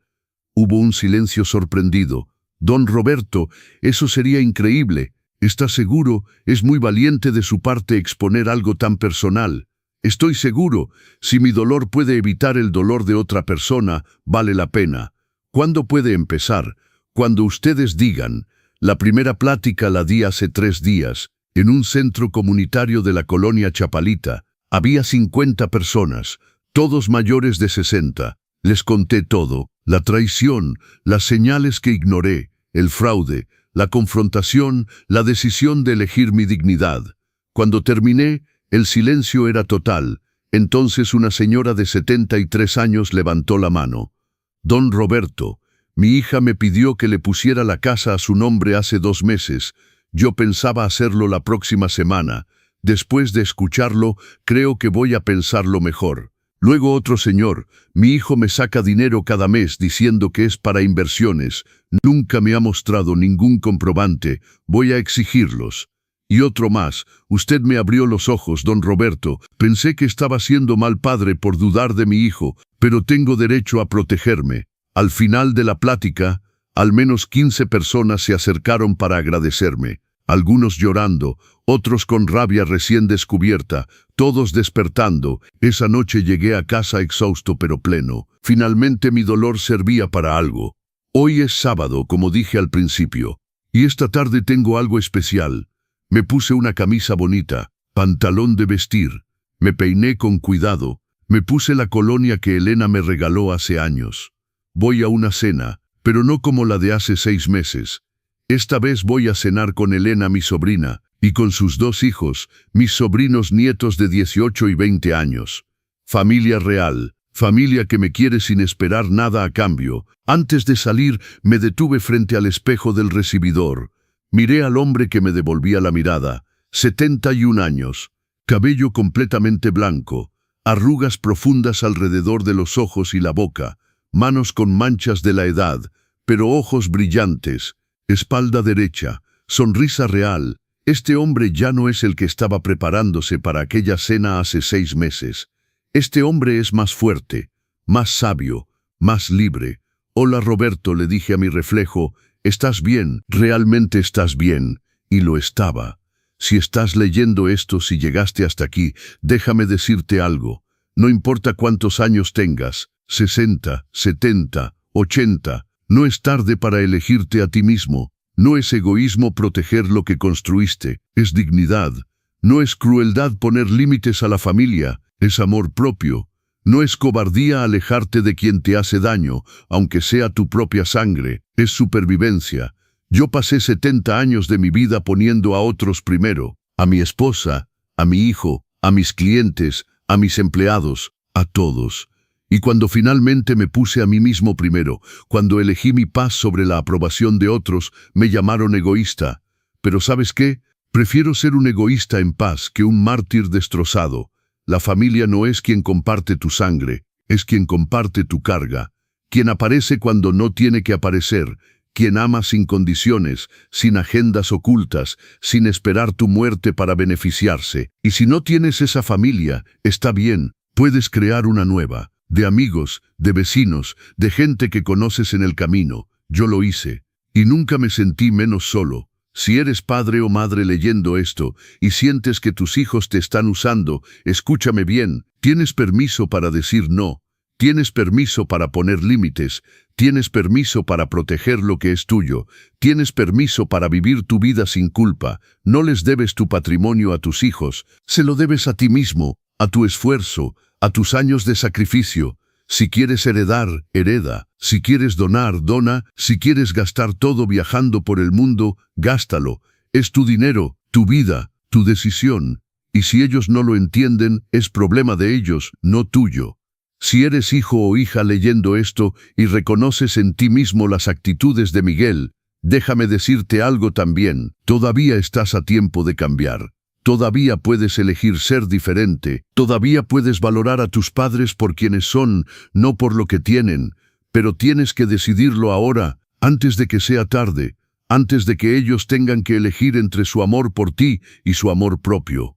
Hubo un silencio sorprendido. Don Roberto, eso sería increíble. ¿Está seguro? Es muy valiente de su parte exponer algo tan personal. Estoy seguro, si mi dolor puede evitar el dolor de otra persona, vale la pena. ¿Cuándo puede empezar? Cuando ustedes digan. La primera plática la di hace 3 días, en un centro comunitario de la colonia Chapalita. Había 50 personas, todos mayores de 60. Les conté todo: la traición, las señales que ignoré, el fraude, la confrontación, la decisión de elegir mi dignidad. Cuando terminé, el silencio era total. Entonces una señora de 73 años levantó la mano. Don Roberto, mi hija me pidió que le pusiera la casa a su nombre hace 2 meses. Yo pensaba hacerlo la próxima semana. Después de escucharlo, creo que voy a pensarlo mejor. Luego otro señor: mi hijo me saca dinero cada mes diciendo que es para inversiones. Nunca me ha mostrado ningún comprobante. Voy a exigirlos. Y otro más: usted me abrió los ojos, don Roberto. Pensé que estaba siendo mal padre por dudar de mi hijo, pero tengo derecho a protegerme. Al final de la plática, al menos 15 personas se acercaron para agradecerme. Algunos llorando, otros con rabia recién descubierta, todos despertando. Esa noche llegué a casa exhausto pero pleno. Finalmente mi dolor servía para algo. Hoy es sábado, como dije al principio, y esta tarde tengo algo especial. Me puse una camisa bonita, pantalón de vestir, me peiné con cuidado, me puse la colonia que Elena me regaló hace años. Voy a una cena, pero no como la de hace 6 meses. Esta vez voy a cenar con Elena, mi sobrina, y con sus 2 hijos, mis sobrinos nietos de 18 y 20 años. Familia real, familia que me quiere sin esperar nada a cambio. Antes de salir, me detuve frente al espejo del recibidor. Miré al hombre que me devolvía la mirada. 71 años, cabello completamente blanco, arrugas profundas alrededor de los ojos y la boca, manos con manchas de la edad, pero ojos brillantes, espalda derecha, sonrisa real. Este hombre ya no es el que estaba preparándose para aquella cena hace 6 meses. Este hombre es más fuerte, más sabio, más libre. Hola Roberto, le dije a mi reflejo. ¿Estás bien? ¿Realmente estás bien? Y lo estaba. Si estás leyendo esto, si llegaste hasta aquí, déjame decirte algo. No importa cuántos años tengas, 60, 70, 80, no es tarde para elegirte a ti mismo. No es egoísmo proteger lo que construiste, es dignidad. No es crueldad poner límites a la familia, es amor propio. No es cobardía alejarte de quien te hace daño, aunque sea tu propia sangre, es supervivencia. Yo pasé 70 años de mi vida poniendo a otros primero, a mi esposa, a mi hijo, a mis clientes, a mis empleados, a todos. Y cuando finalmente me puse a mí mismo primero, cuando elegí mi paz sobre la aprobación de otros, me llamaron egoísta. Pero ¿sabes qué? Prefiero ser un egoísta en paz que un mártir destrozado. La familia no es quien comparte tu sangre, es quien comparte tu carga, quien aparece cuando no tiene que aparecer, quien ama sin condiciones, sin agendas ocultas, sin esperar tu muerte para beneficiarse. Y si no tienes esa familia, está bien, puedes crear una nueva, de amigos, de vecinos, de gente que conoces en el camino. Yo lo hice, y nunca me sentí menos solo. Si eres padre o madre leyendo esto y sientes que tus hijos te están usando, escúchame bien, tienes permiso para decir no. Tienes permiso para poner límites, tienes permiso para proteger lo que es tuyo, tienes permiso para vivir tu vida sin culpa. No les debes tu patrimonio a tus hijos, se lo debes a ti mismo, a tu esfuerzo, a tus años de sacrificio. Si quieres heredar, hereda. Si quieres donar, dona. Si quieres gastar todo viajando por el mundo, gástalo. Es tu dinero, tu vida, tu decisión. Y si ellos no lo entienden, es problema de ellos, no tuyo. Si eres hijo o hija leyendo esto y reconoces en ti mismo las actitudes de Miguel, déjame decirte algo también. Todavía estás a tiempo de cambiar. Todavía puedes elegir ser diferente. Todavía puedes valorar a tus padres por quienes son, no por lo que tienen. Pero tienes que decidirlo ahora, antes de que sea tarde, antes de que ellos tengan que elegir entre su amor por ti y su amor propio.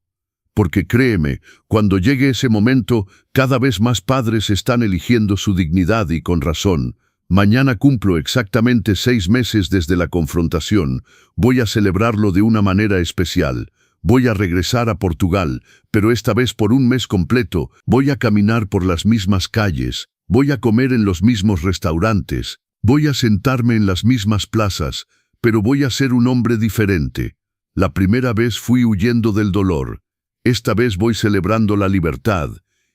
Porque créeme, cuando llegue ese momento, cada vez más padres están eligiendo su dignidad y con razón. Mañana cumplo exactamente 6 meses desde la confrontación. Voy a celebrarlo de una manera especial. Voy a regresar a Portugal, pero esta vez por un mes completo. Voy a caminar por las mismas calles. Voy a comer en los mismos restaurantes. Voy a sentarme en las mismas plazas, pero voy a ser un hombre diferente. La primera vez fui huyendo del dolor. Esta vez voy celebrando la libertad,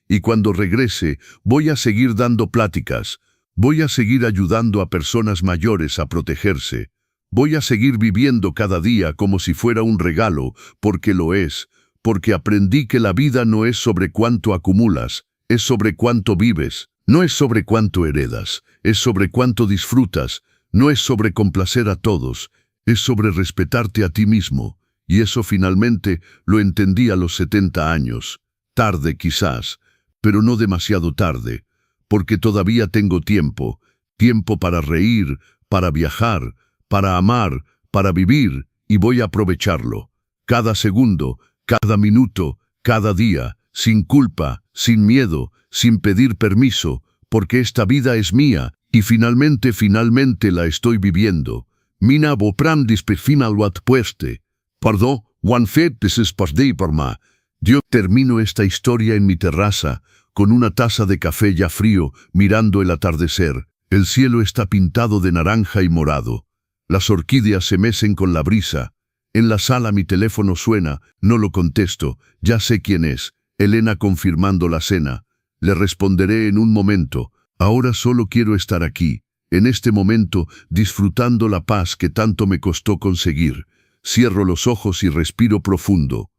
y cuando regrese voy a seguir dando pláticas, voy a seguir ayudando a personas mayores a protegerse, voy a seguir viviendo cada día como si fuera un regalo, porque lo es, porque aprendí que la vida no es sobre cuánto acumulas, es sobre cuánto vives, no es sobre cuánto heredas, es sobre cuánto disfrutas, no es sobre complacer a todos, es sobre respetarte a ti mismo. Y eso finalmente lo entendí a los 70 años. Tarde quizás, pero no demasiado tarde, porque todavía tengo tiempo. Tiempo para reír, para viajar, para amar, para vivir, y voy a aprovecharlo. Cada segundo, cada minuto, cada día, sin culpa, sin miedo, sin pedir permiso, porque esta vida es mía, y finalmente la estoy viviendo. Mina vopram disperfinal wat pueste. Perdó, Juan fet es perdí por ma. Yo termino esta historia en mi terraza, con una taza de café ya frío, mirando el atardecer. El cielo está pintado de naranja y morado. Las orquídeas se mecen con la brisa. En la sala mi teléfono suena, no lo contesto, ya sé quién es. Elena confirmando la cena. Le responderé en un momento. Ahora solo quiero estar aquí, en este momento, disfrutando la paz que tanto me costó conseguir. Cierro los ojos y respiro profundo.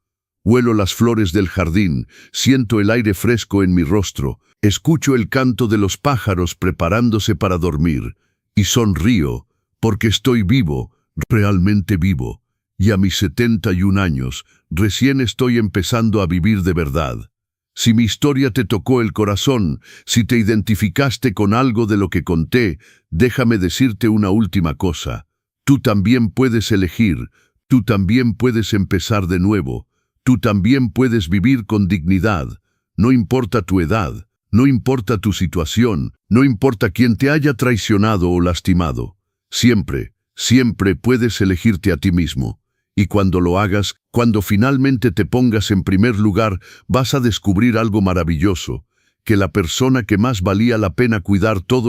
Huelo las flores del jardín, siento el aire fresco en mi rostro, escucho el canto de los pájaros preparándose para dormir, y sonrío, porque estoy vivo, realmente vivo, y a mis 71 años, recién estoy empezando a vivir de verdad. Si mi historia te tocó el corazón, si te identificaste con algo de lo que conté, déjame decirte una última cosa. Tú también puedes elegir. Tú también puedes empezar de nuevo. Tú también puedes vivir con dignidad. No importa tu edad, no importa tu situación, no importa quién te haya traicionado o lastimado. Siempre, siempre puedes elegirte a ti mismo. Y cuando lo hagas, cuando finalmente te pongas en primer lugar, vas a descubrir algo maravilloso, que la persona que más valía la pena cuidar todo